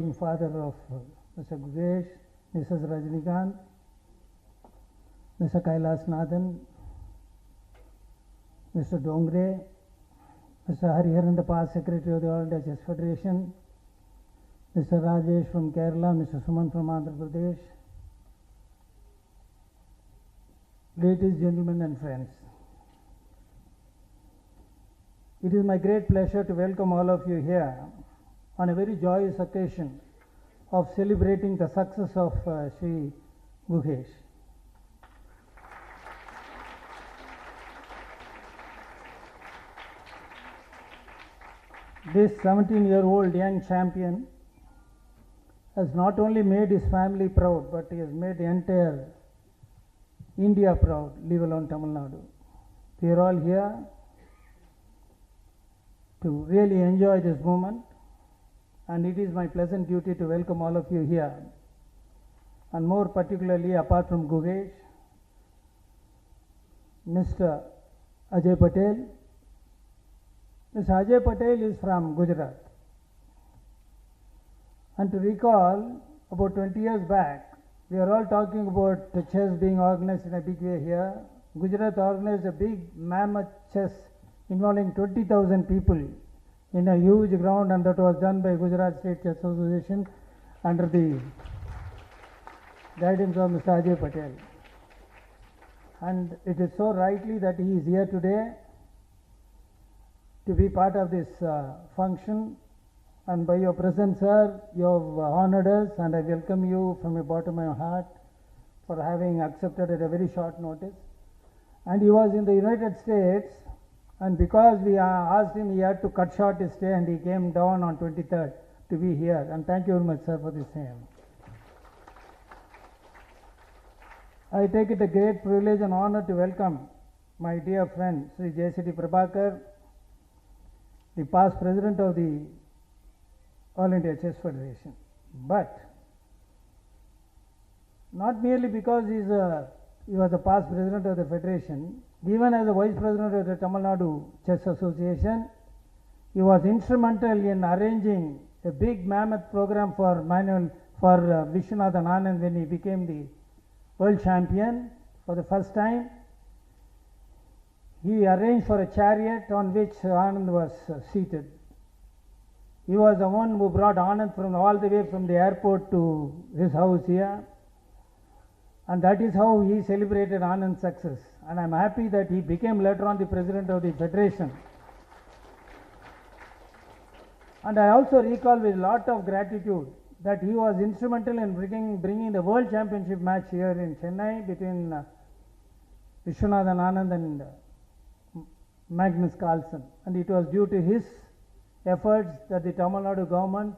Father of Mr. Gugesh, Mrs. Rajnikant, Mr. Kailas Nathan, Mr. Dongre, Mr. Hariharan, the past Secretary of the All India Chess Federation, Mr. Rajesh from Kerala, Mr. Suman from Andhra Pradesh, ladies, gentlemen and friends. It is my great pleasure to welcome all of you here on a very joyous occasion of celebrating the success of Sri Gugesh. This 17-year-old young champion has not only made his family proud, but he has made the entire India proud, leave alone Tamil Nadu. We are all here to really enjoy this moment, and it is my pleasant duty to welcome all of you here, and more particularly, apart from Gugesh, Mr. Ajay Patel. Mr. Ajay Patel is from Gujarat, and to recall, about 20 years back, we are all talking about the chess being organized in a big way here. Gujarat organized a big mammoth chess involving 20,000 people in a huge ground, and that was done by Gujarat State Chess Association under the guidance of Mr. Ajay Patel. And it is so rightly that he is here today to be part of this function, and by your presence, sir, you have honored us, and I welcome you from the bottom of my heart for having accepted at a very short notice. And he was in the United States, and because we asked him, he had to cut short his stay, and he came down on 23rd to be here. And thank you very much, sir, for the same. I take it a great privilege and honor to welcome my dear friend, Sri J.C.D. Prabhakar, the past president of the All India Chess Federation. But not merely because he was the past president of the federation, even as a vice president of the Tamil Nadu Chess Association, he was instrumental in arranging a big mammoth program for Vishwanathan Anand when he became the world champion for the first time. He arranged for a chariot on which Anand was seated. He was the one who brought Anand all the way from the airport to his house here. And that is how he celebrated Anand's success. And I am happy that he became later on the president of the federation. And I also recall with a lot of gratitude that he was instrumental in bringing the world championship match here in Chennai between Vishwanathan Anand and Magnus Carlsen. And it was due to his efforts that the Tamil Nadu government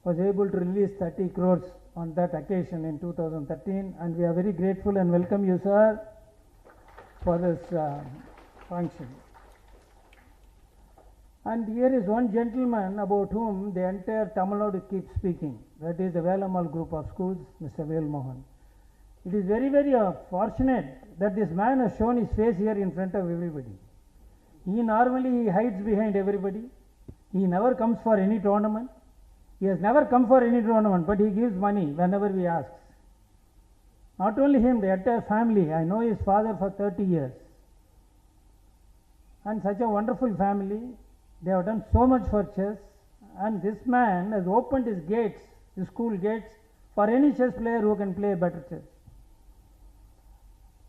was able to release 30 crores on that occasion in 2013, and we are very grateful and welcome you, sir, for this function. And here is one gentleman about whom the entire Tamil Nadu keeps speaking, that is the Velamal group of schools, Mr. Vel Mohan. It is very, very fortunate that this man has shown his face here in front of everybody. He normally hides behind everybody. He never comes for any tournament. He has never come for any tournament, but he gives money whenever we ask. Not only him, the entire family. I know his father for 30 years. And such a wonderful family. They have done so much for chess. And this man has opened his gates, his school gates, for any chess player who can play better chess.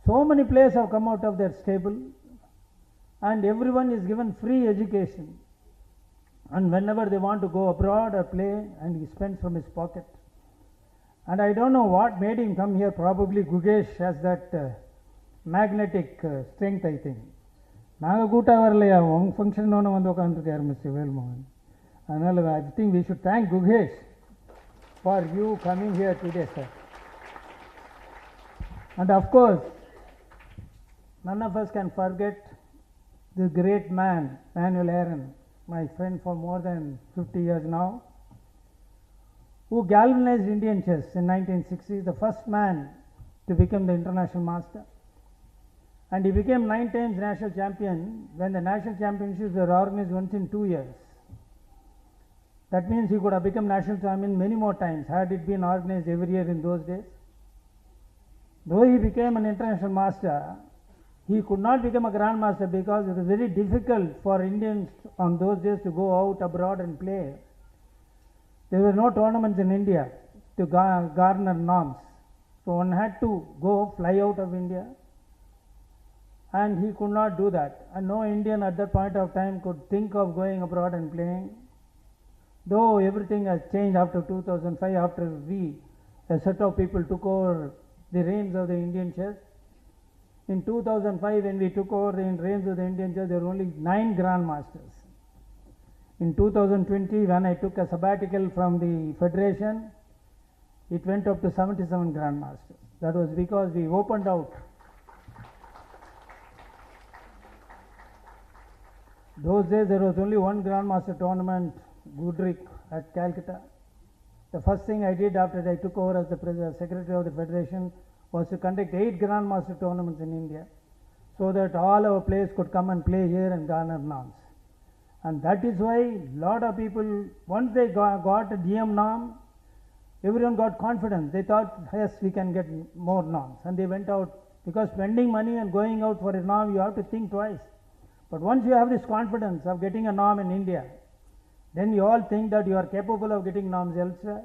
So many players have come out of their stable, and everyone is given free education. And whenever they want to go abroad or play, and he spends from his pocket. And I don't know what made him come here. Probably Gugesh has that magnetic strength, I think. Naga Guta Varlaya, one function no one Mr. Velmohan. And I think we should thank Gugesh for you coming here today, sir. And of course, none of us can forget this great man, Manuel Aaron, my friend for more than 50 years now, who galvanized Indian chess in 1960, the first man to become the international master. And he became 9 times national champion when the national championships were organized once in 2 years. That means he could have become national champion many more times had it been organized every year in those days. Though he became an international master, he could not become a grandmaster because it was very difficult for Indians on those days to go out abroad and play. There were no tournaments in India to garner norms. So one had to go fly out of India, and he could not do that. And no Indian at that point of time could think of going abroad and playing. Though everything has changed after 2005, after a set of people took over the reins of the Indian chess. In 2005, when we took over the reins of the Indian chess, there were only 9 grandmasters. In 2020, when I took a sabbatical from the federation, it went up to 77 grandmasters. That was because we opened out. Those days there was only one grandmaster tournament, Goodrick at Calcutta. The first thing I did after I took over as the secretary of the federation was to conduct 8 grandmaster tournaments in India, so that all our players could come and play here and garner norms. And that is why a lot of people, once they got a DM norm, everyone got confidence. They thought, yes, we can get more norms, and they went out. Because spending money and going out for a norm, you have to think twice. But once you have this confidence of getting a norm in India, then you all think that you are capable of getting norms elsewhere.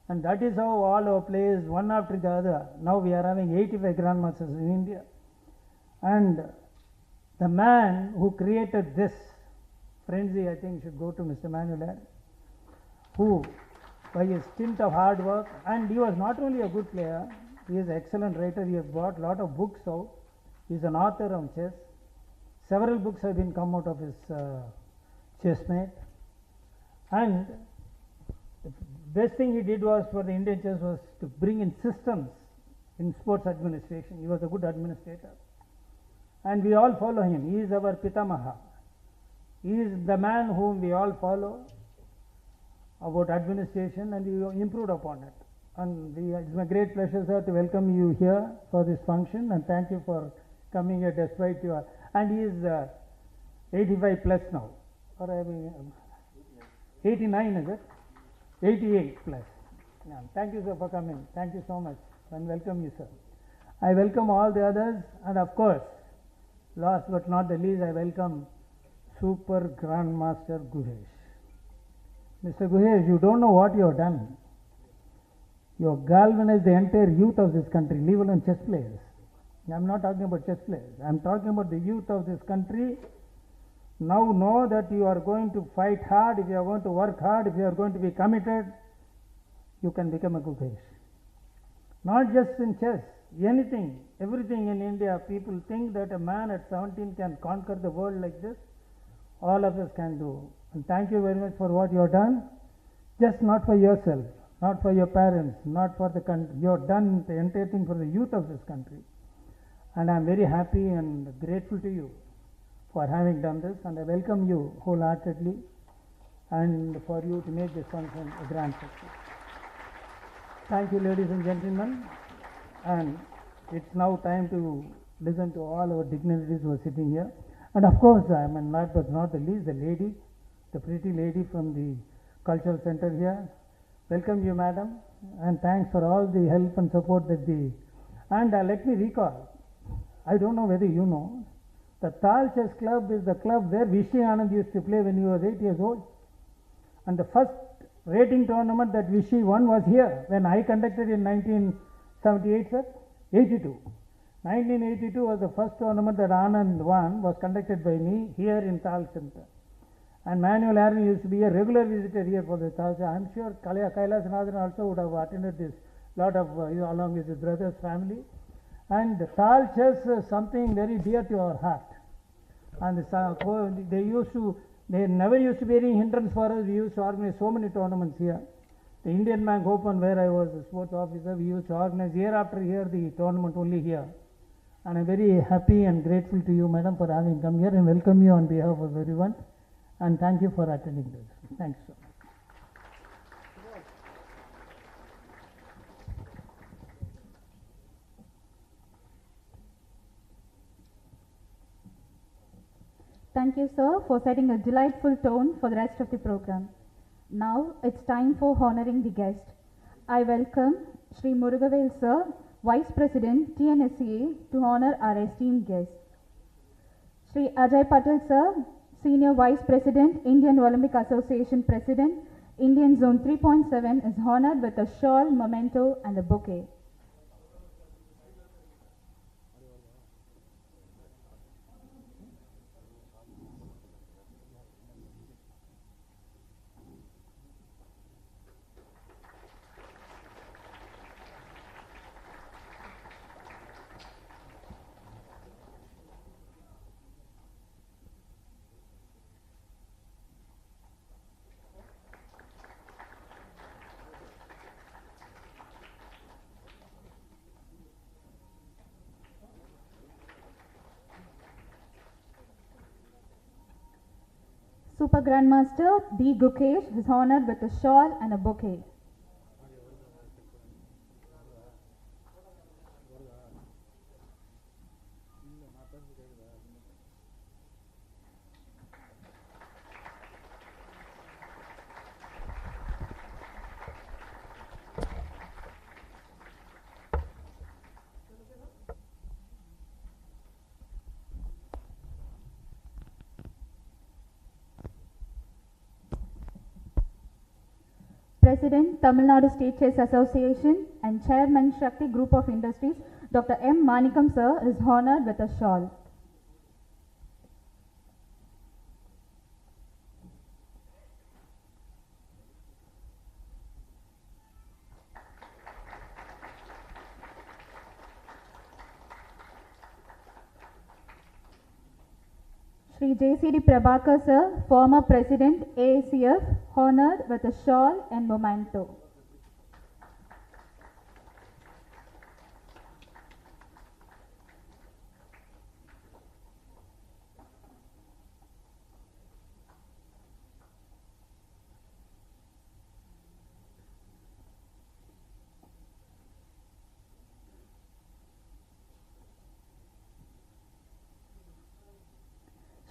And that is how all our players, one after the other, now we are having 85 grandmasters in India. And the man who created this frenzy, I think, should go to Mr. Manuel, who, by his stint of hard work, and he was not only a good player, he is an excellent writer. He has brought a lot of books out. He is an author on chess. Several books have been come out of his chessmate. And the best thing he did was for the Indian chess was to bring in systems in sports administration. He was a good administrator. And we all follow him. He is our Pitamaha. He is the man whom we all follow about administration, and we improved upon it. And it's my great pleasure, sir, to welcome you here for this function, and thank you for coming here despite your. And he is 85 plus now, or I mean, 89 is it? 88 plus. Yeah. Thank you, sir, for coming. Thank you so much, and welcome you, sir. I welcome all the others, and of course, last but not the least, I welcome Super Grandmaster Guhesh. Mr. Guhesh, you don't know what you have done. You have galvanized the entire youth of this country, leave alone chess players. I am not talking about chess players. I am talking about the youth of this country. Now know that you are going to fight hard, if you are going to work hard, if you are going to be committed, you can become a Guhesh. Not just in chess, anything, everything in India, people think that a man at 17 can conquer the world like this. All of us can do. And thank you very much for what you have done. Just not for yourself, not for your parents, not for the country. You have done the entire thing for the youth of this country. And I am very happy and grateful to you for having done this. And I welcome you wholeheartedly, and for you to make this function a grand success. Thank you, ladies and gentlemen. And it's now time to listen to all our dignitaries who are sitting here. And of course, I mean, last but not the least, the lady, the pretty lady from the cultural center here. Welcome you, madam, and thanks for all the help and support that the. And let me recall, I don't know whether you know, the Tal Chess Club is the club where Vishy Anand used to play when he was 8 years old. And the first rating tournament that Vishy won was here when I conducted in 1978, sir, 82. 1982 was the first tournament that Anand won, was conducted by me here in Tal Center. And Manuel Aaron used to be a regular visitor here for the Tal. I'm sure Kailas Nathan also would have attended this, lot of, along with his brother's family. And the Tal chess is something very dear to our heart. And they never used to be any hindrance for us. We used to organize so many tournaments here. The Indian Bank Open, where I was a sports officer, we used to organize year after year the tournament only here. And I'm very happy and grateful to you, madam, for having come here, and welcome you on behalf of everyone. And thank you for attending this. Thanks so much. Thank you, sir, for setting a delightful tone for the rest of the program. Now it's time for honoring the guest. I welcome Sri Murugavel Sir, Vice President TNSCA, to honor our esteemed guest. Sri Ajay Patel Sir, Senior Vice President, Indian Olympic Association President, Indian Zone 3.7, is honored with a shawl, memento and a bouquet. Super Grandmaster D. Gukesh is honored with a shawl and a bouquet. President, Tamil Nadu State Chess Association and Chairman Shakti Group of Industries, Dr. M. Manikam Sir, is honored with a shawl. Sri J.C.D. Prabhakar Sir, former President AACF, honored with a shawl and memento.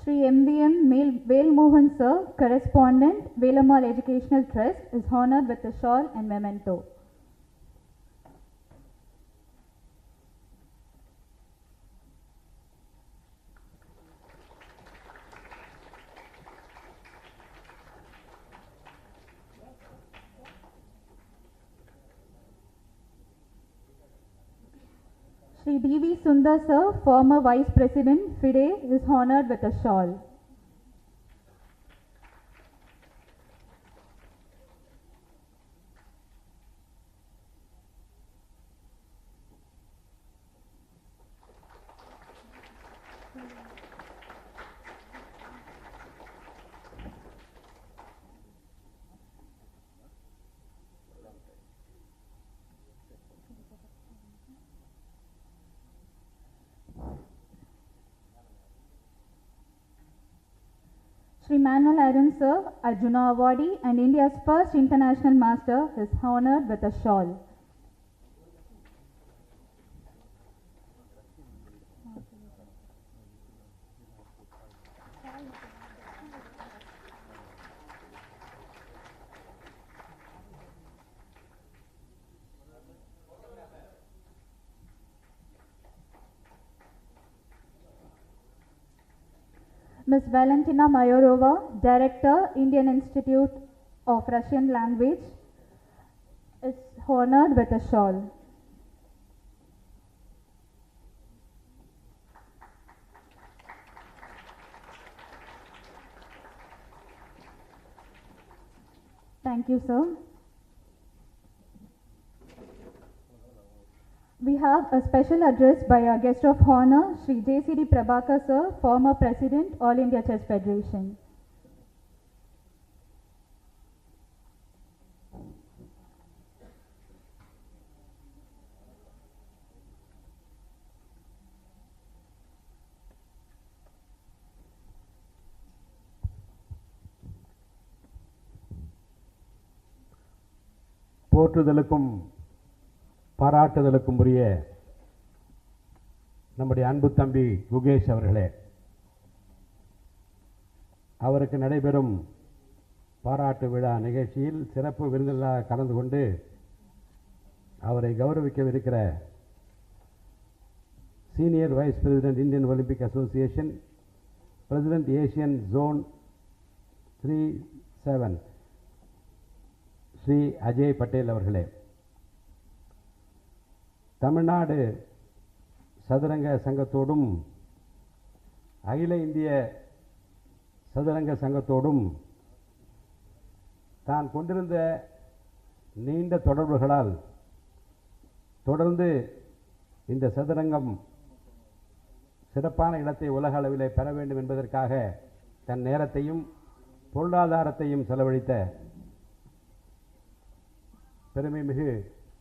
Sri MVM Vel Mohan Sir, Correspondent, Velamal Educational Trust, is honored with a shawl and memento. Sri D.V. Sundar Sir, former Vice President, FIDE, is honored with a shawl. Sri Manuel Arun Sir, Arjuna Awardee and India's first international master, is honored with a shawl. Ms. Valentina Mayorova, Director, Indian Institute of Russian Language, is honored with a shawl. Thank you, sir. We have a special address by our guest of honor, Sri J.C.D. Prabhakar Sir, former President, All India Chess Federation. போற்றுதலுக்கும் பாராட்டுதலுக்கும் உரிய நம்முடைய அன்பு தம்பி குகேஷ் அவர்களே, அவருக்கு நடைபெறும் பாராட்டு விழா நிகழ்ச்சியில் சிறப்பு விருந்தினராக கலந்து கொண்டு அவரை கௌரவிக்கவிருக்கிற senior vice president Indian Olympic association, president Asian zone 37 Shri Ajay Patel அவர்களே, தமிழ்நாடு சதுரங்க சங்கத்தோடும் அகில இந்திய சதுரங்க சங்கத்தோடும் தான் கொண்டிருந்த நீண்ட தொடர்புகளால் தொடர்ந்து இந்த சதுரங்கம் சிறப்பான இடத்தை உலக அளவிலே பெற வேண்டும் என்பதற்காக தன் நேரத்தையும் பொருளாதாரத்தையும் செலவழித்த பெருமைமிகு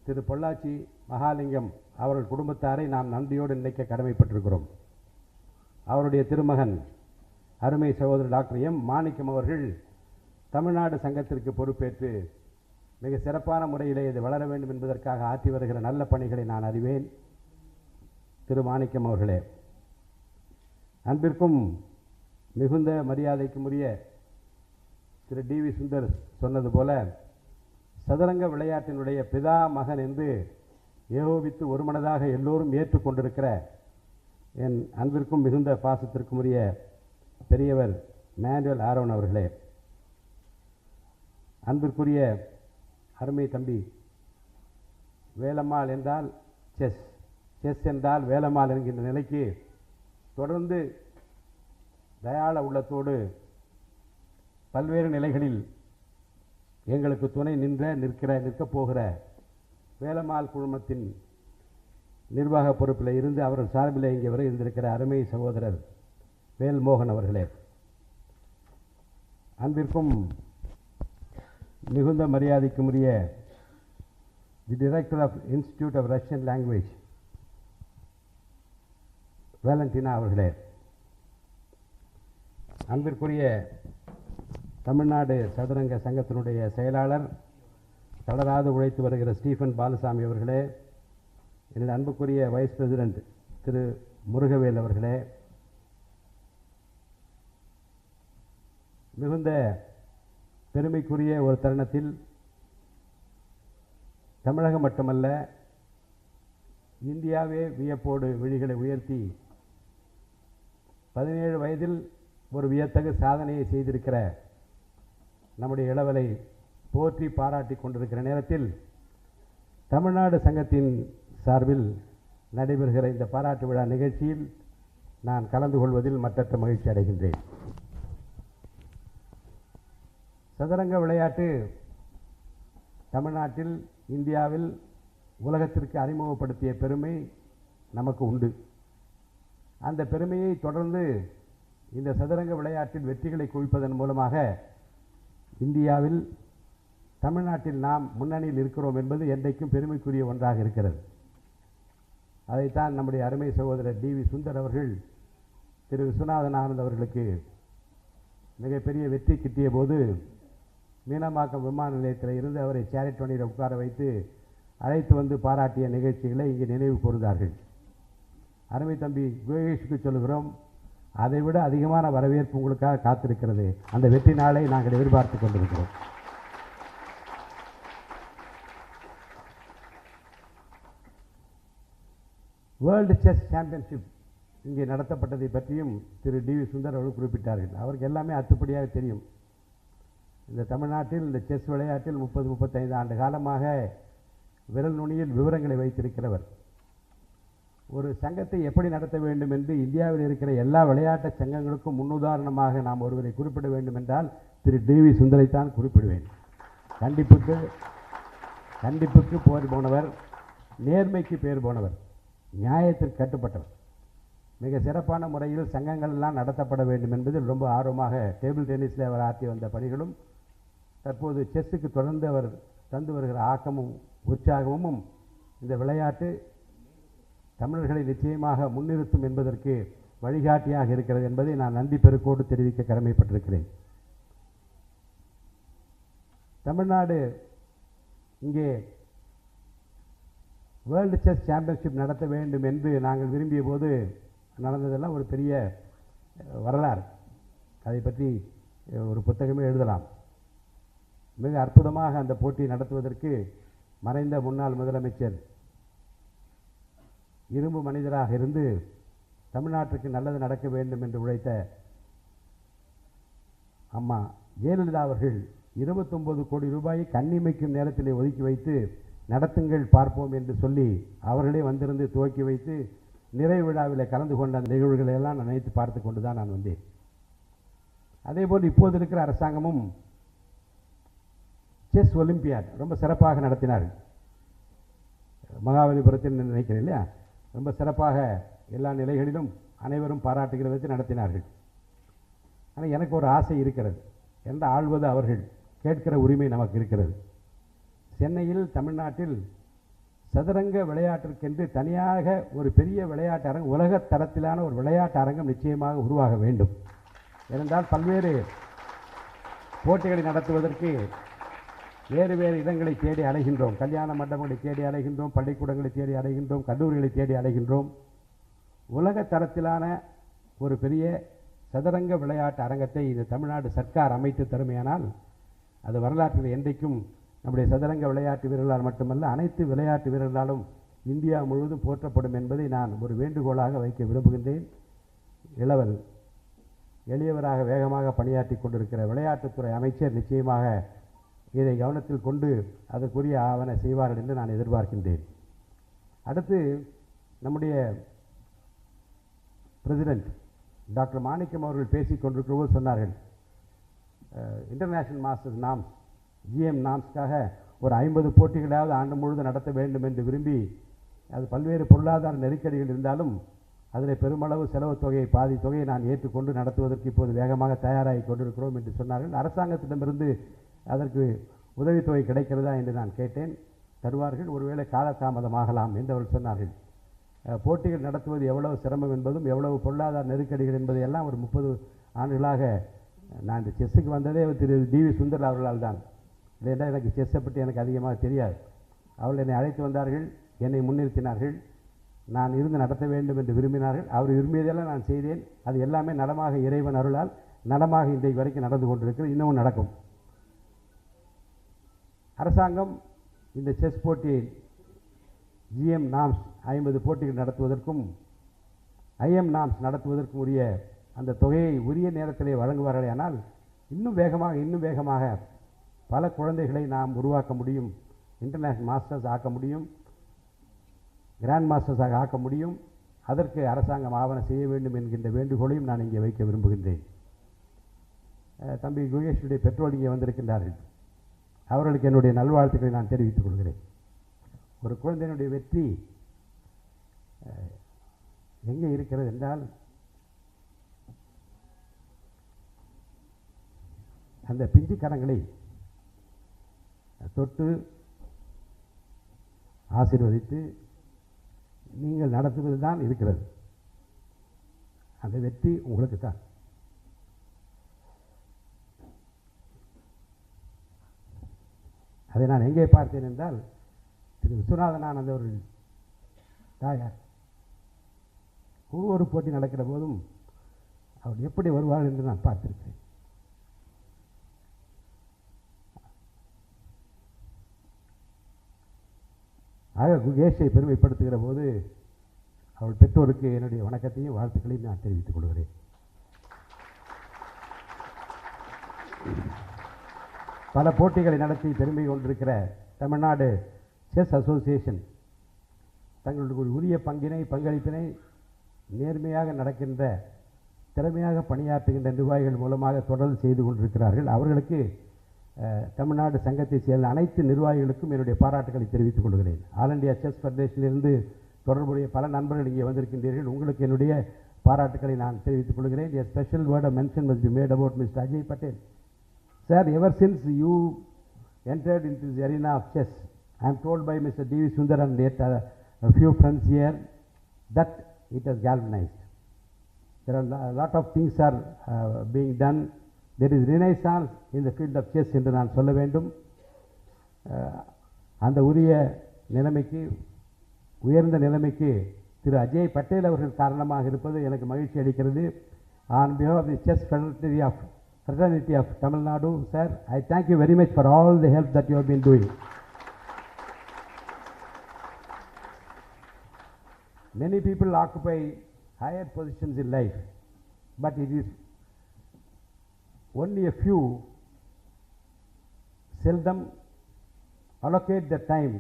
திரு பொள்ளாச்சி மகாலிங்கம் அவர்கள் குடும்பத்தாரை நாம் நன்றியோடு நினைக்க கடமைப்பட்டிருக்கிறோம். அவருடைய திருமகன் அருமை சகோதரர் டாக்டர் எம் மாணிக்கம் அவர்கள் தமிழ்நாடு சங்கத்திற்கு பொறுப்பேற்று மிக சிறப்பான முறையிலே இது வளர வேண்டும் என்பதற்காக ஆற்றி வருகிற நல்ல பணிகளை நான் அறிவேன். திரு மாணிக்கம் அவர்களே, அன்பிற்கும் மிகுந்த மரியாதைக்கும் உரிய திரு டி.வி. சுந்தர் சொன்னது போல, சதுரங்க விளையாட்டினுடைய பிதா மகன் என்று ஏகோபித்து ஒருமனதாக எல்லோரும் ஏற்றுக்கொண்டிருக்கிற என் அன்பிற்கும் மிகுந்த பாசத்திற்கும் உரிய பெரியவர் மேனுவல் ஆரோன் அவர்களே, அன்பிற்குரிய அருமை தம்பி வேலம்மாள் என்றால் செஸ், செஸ் என்றால் வேலம்மாள் என்கின்ற நிலைக்கு தொடர்ந்து தயாள உள்ளத்தோடு பல்வேறு நிலைகளில் எங்களுக்கு துணை நிற்கப் போகிற வேலம்மாள் குழுமத்தின் நிர்வாக பொறுப்பில் இருந்து அவர்கள் சார்பில் இங்கே வரை இருந்திருக்கிற அருமை சகோதரர் வேல்மோகன் அவர்களே, அன்பிற்கும் மிகுந்த மரியாதைக்கும் உரிய the director of institute of Russian language Valentina அவர்களே, அன்பிற்குரிய தமிழ்நாடு சதுரங்க சங்கத்தினுடைய செயலாளர் தளராது உழைத்து வருகிற ஸ்டீஃபன் பாலசாமி அவர்களே, எனது அன்புக்குரிய வைஸ் பிரசிடென்ட் திரு முருகவேல் அவர்களே, மிகுந்த பெருமைக்குரிய ஒரு தருணத்தில் தமிழகம் மட்டுமல்ல இந்தியாவே வியப்போடு விழிகளை உயர்த்தி 17 வயதில் ஒரு வியத்தகு சாதனையை செய்திருக்கிற நம்முடைய இளவலை போற்றி பாராட்டி கொண்டிருக்கிற நேரத்தில் தமிழ்நாடு சங்கத்தின் சார்பில் நடைபெறுகிற இந்த பாராட்டு விழா நிகழ்ச்சியில் நான் கலந்து கொள்வதில் மற்றற்ற மகிழ்ச்சி அடைகின்றேன். சதுரங்க விளையாட்டு தமிழ்நாட்டில் இந்தியாவில் உலகத்திற்கு அறிமுகப்படுத்திய பெருமை நமக்கு உண்டு. அந்த பெருமையை தொடர்ந்து இந்த சதுரங்க விளையாட்டில் வெற்றிகளை குவிப்பதன் மூலமாக இந்தியாவில் தமிழ்நாட்டில் நாம் முன்னணியில் இருக்கிறோம் என்பது என்றைக்கும் பெருமைக்குரிய ஒன்றாக இருக்கிறது. அதைத்தான் நம்முடைய அருமை சகோதரர் டி.வி. சுந்தர் அவர்கள் திரு விஸ்வநாதன் ஆனந்த் அவர்களுக்கு மிகப்பெரிய வெற்றி கிட்டிய போது மீனம்பாக்கம் விமான நிலையத்தில் இருந்து அவரை சேரிட் வண்டியில் உட்கார வைத்து அழைத்து வந்து பாராட்டிய நிகழ்ச்சிகளை இங்கே நினைவு கூர்ந்தார்கள். அருமை தம்பி குகேஷுக்கு சொல்கிறோம், அதைவிட அதிகமான வரவேற்பு உங்களுக்காக காத்திருக்கிறது. அந்த வெற்றி நாளை நாங்கள் எதிர்பார்த்து கொண்டிருக்கிறோம். வேர்ல்டு செஸ் சாம்பியன்ஷிப் இங்கே நடத்தப்பட்டதை பற்றியும் திரு டி.வி. சுந்தர் அவர்கள் குறிப்பிட்டார்கள். அவருக்கு எல்லாமே அத்துப்படியாக தெரியும். இந்த தமிழ்நாட்டில் இந்த செஸ் விளையாட்டில் 30-35 ஆண்டு காலமாக விரல் நுனியில் விவரங்களை வைத்திருக்கிறவர். ஒரு சங்கத்தை எப்படி நடத்த வேண்டும் என்று இந்தியாவில் இருக்கிற எல்லா விளையாட்டு சங்கங்களுக்கும் முன்னுதாரணமாக நாம் ஒருவரை குறிப்பிட வேண்டும் என்றால் திரு டி.வி. சுந்தரைத்தான் குறிப்பிடுவேன். கண்டிப்புக்கு போர் போனவர், நேர்மைக்கு பேர் போனவர், நியாயத்திற்கு கட்டுப்பட்டவர். மிக சிறப்பான முறையில் சங்கங்கள் எல்லாம் நடத்தப்பட வேண்டும் என்பதில் ரொம்ப ஆர்வமாக டேபிள் டென்னிஸில் அவர் ஆற்றி வந்த பணிகளும் தற்போது செஸ்ஸுக்கு தொடர்ந்து அவர் தந்து வருகிற ஆக்கமும் உற்சாகமும் இந்த விளையாட்டு தமிழர்களை நிச்சயமாக முன்னிறுத்தும் என்பதற்கு வழிகாட்டியாக இருக்கிறது என்பதை நான் நன்றி பெருக்கோடு தெரிவிக்க கடமைப்பட்டிருக்கிறேன். தமிழ்நாடு இங்கே வேர்ல்டு செஸ் சாம்பியன்ஷிப் நடத்த வேண்டும் என்று நாங்கள் விரும்பிய போது நடந்ததெல்லாம் ஒரு பெரிய வரலாறு. அதை பற்றி ஒரு புத்தகமே எழுதலாம். மிக அற்புதமாக அந்த போட்டியை நடத்துவதற்கு மறைந்த முன்னாள் முதலமைச்சர் இரும்பு மனிதராக இருந்து தமிழ்நாட்டுக்கு நல்லது நடக்க வேண்டும் என்று உழைத்த அம்மா ஜெயலலிதா அவர்கள் 29 கோடி ரூபாயை கண்ணிமைக்கும் நேரத்திலே ஒதுக்கி வைத்து நடத்துங்கள் பார்ப்போம் என்று சொல்லி அவர்களே வந்திருந்து துவக்கி வைத்து நிறைவு விழாவில் கலந்து கொண்ட அந்த நிகழ்வுகளை எல்லாம் நினைத்து பார்த்து கொண்டு தான் நான் வந்தேன். அதேபோல் இப்போது இருக்கிற அரசாங்கமும் செஸ் ஒலிம்பியாட் ரொம்ப சிறப்பாக நடத்தினார்கள். மகாபலிபுரத்தில் நினைக்கிறேன் இல்லையா, ரொம்ப சிறப்பாக எல்லா நிலைகளிலும் அனைவரும் பாராட்டுகிற விதத்தில் நடத்தினார்கள். ஆனால் எனக்கு ஒரு ஆசை இருக்கிறது, என்ற ஆள்வது அவர்கள், கேட்கிற உரிமை நமக்கு இருக்கிறது. சென்னையில் தமிழ்நாட்டில் சதுரங்க விளையாட்டிற்கென்று தனியாக ஒரு பெரிய விளையாட்டு அரங்கம், உலக தரத்திலான ஒரு விளையாட்டு அரங்கம் நிச்சயமாக உருவாக வேண்டும். ஏனென்றால் பல்வேறு போட்டிகளை நடத்துவதற்கு வேறு வேறு இடங்களை தேடி அலைகின்றோம். கல்யாண மண்டபங்களை தேடி அலைகின்றோம், பள்ளிக்கூடங்களை தேடி அலைகின்றோம், கல்லூரிகளை தேடி அலைகின்றோம். உலக தரத்திலான ஒரு பெரிய சதுரங்க விளையாட்டு அரங்கத்தை இந்த தமிழ்நாடு சர்க்கார் அமைத்து தருமையானால் அது வரலாற்றில் என்றைக்கும் நம்முடைய சதுரங்க விளையாட்டு வீரர்களால் மட்டுமல்ல அனைத்து விளையாட்டு வீரர்களாலும் இந்தியா முழுவதும் போற்றப்படும் என்பதை நான் ஒரு வேண்டுகோளாக வைக்க விரும்புகின்றேன். இளவல் எளியவராக வேகமாக பணியாற்றி கொண்டிருக்கிற விளையாட்டுத்துறை அமைச்சர் நிச்சயமாக இதை கவனத்தில் கொண்டு அதற்குரிய ஆவண செய்வார்கள் என்று நான் எதிர்பார்க்கின்றேன். அடுத்து நம்முடைய பிரசிடென்ட் டாக்டர் மாணிக்கம் அவர்கள் பேசிக் கொண்டிருக்கிறபோது சொன்னார்கள், இன்டர்நேஷனல் மாஸ்டர்ஸ் நாம்ஸ் ஜிஎம் நாம்ஸ்க்காக ஒரு 50 போட்டிகளாவது ஆண்டு முழுவதும் நடத்த வேண்டும் என்று விரும்பி, அது பல்வேறு பொருளாதார நெருக்கடிகள் இருந்தாலும் அதில் பெருமளவு செலவு தொகையை பாதி தொகையை நான் ஏற்றுக்கொண்டு நடத்துவதற்கு இப்போது வேகமாக தயாராகி கொண்டிருக்கிறோம் என்று சொன்னார்கள். அரசாங்கத்திடமிருந்து அதற்கு உதவித்தொகை கிடைக்கிறதா என்று நான் கேட்டேன். தருவார்கள், ஒருவேளை காலதாமதமாகலாம் என்று அவர்கள் சொன்னார்கள். போட்டிகள் நடத்துவது எவ்வளவு சிரமம் என்பதும் எவ்வளவு பொருளாதார நெருக்கடிகள் என்பதையெல்லாம் ஒரு 30 ஆண்டுகளாக நான் இந்த செஸ்ஸுக்கு வந்ததே திரு டிவி சுந்தர் அவர்களால் தான். இல்லைன்னா எனக்கு செஸ்ஸை பற்றி எனக்கு அதிகமாக தெரியாது. அவர்கள் என்னை அழைத்து வந்தார்கள், என்னை முன்னிறுத்தினார்கள், நான் இருந்து நடத்த வேண்டும் என்று விரும்பினார்கள். அவர் விரும்பியதெல்லாம் நான் செய்தேன். அது எல்லாமே நலமாக இறைவன் அருளால் நலமாக இன்றைக்கு வரைக்கும் நடந்து கொண்டிருக்கிறது, இன்னமும் நடக்கும். அரசாங்கம் இந்த செஸ் போட்டி ஜிஎம் நாம்ஸ் 50 போட்டிகள் நடத்துவதற்கும் ஐஎம் நாம்ஸ் நடத்துவதற்கும் உரிய அந்த தொகையை உரிய நேரத்திலே வழங்குவார்கள். ஆனால் இன்னும் வேகமாக பல குழந்தைகளை நாம் உருவாக்க முடியும், இன்டர்நேஷனல் மாஸ்டர்ஸ் ஆக்க முடியும், கிராண்ட் மாஸ்டர்ஸாக ஆக்க முடியும். அதற்கு அரசாங்கம் ஆவணம் செய்ய வேண்டும் என்கின்ற வேண்டுகோளையும் நான் இங்கே வைக்க விரும்புகின்றேன். தம்பி குகேஷுடைய பெற்றோர் இங்கே வந்திருக்கின்றார்கள். அவர்களுக்கு என்னுடைய நல்வாழ்த்துக்களை நான் தெரிவித்துக் கொள்கிறேன். ஒரு குழந்தையினுடைய வெற்றி எங்கே இருக்கிறது என்றால், அந்த பிஞ்சு கரங்களை தொட்டு ஆசீர்வதித்து நீங்கள் நடத்துவது தான் இருக்கிறது. அந்த வெற்றி உங்களுக்கு தான். அதை நான் எங்கே பார்த்தேன் என்றால், திரு விஸ்வநாதன் ஆனந்த் அவர்கள் தாயார் ஒவ்வொரு போட்டி நடக்கிற போதும் அவர் எப்படி வருவார் என்று நான் பார்த்திருக்கிறேன். ஆக குகேஷை பெருமைப்படுத்துகிற போது அவள் பெற்றோருக்கு என்னுடைய வணக்கத்தையும் வாழ்த்துக்களையும் நான் தெரிவித்துக் கொள்கிறேன். பல போட்டிகளை நடத்தி பெருமை கொண்டிருக்கிற தமிழ்நாடு செஸ் அசோசியேஷன் தங்களுடைய உரிய பங்களிப்பினை நேர்மையாக நடக்கின்ற திறமையாக பணியாற்றுகின்ற நிர்வாகிகள் மூலமாக தொடர்ந்து செய்து கொண்டிருக்கிறார்கள். அவர்களுக்கு தமிழ்நாடு சங்கத்தை சேர்ந்த அனைத்து நிர்வாகிகளுக்கும் என்னுடைய பாராட்டுகளை தெரிவித்துக் கொள்கிறேன். ஆல் இண்டியா செஸ் ஃபெடரேஷனிலிருந்து தொடர்புடைய பல நண்பர்கள் இங்கே வந்திருக்கின்றீர்கள். உங்களுக்கு என்னுடைய பாராட்டுகளை நான் தெரிவித்துக் கொள்கிறேன். A special word of mention must be made about Mr. Ajay Patel. Sir, ever since you entered into the arena of chess, I am told by Mr. D.V. Sundar and yet a few friends here that it has galvanized. There are a lot of things are being done. There is renaissance in the field of chess என்று நான் சொல்ல வேண்டும். அந்த உரிய நிலைமைக்கு, உயர்ந்த நிலைமைக்கு திரு அஜய் பட்டேல் அவர்கள் காரணமாக இருப்பது எனக்கு மகிழ்ச்சி அளிக்கிறது. On behalf of the Chess Fraternity of fraternity of Tamil Nadu. Sir, I thank you very much for all the help that you have been doing. Many people occupy higher positions in life, but it is only a few seldom allocate the time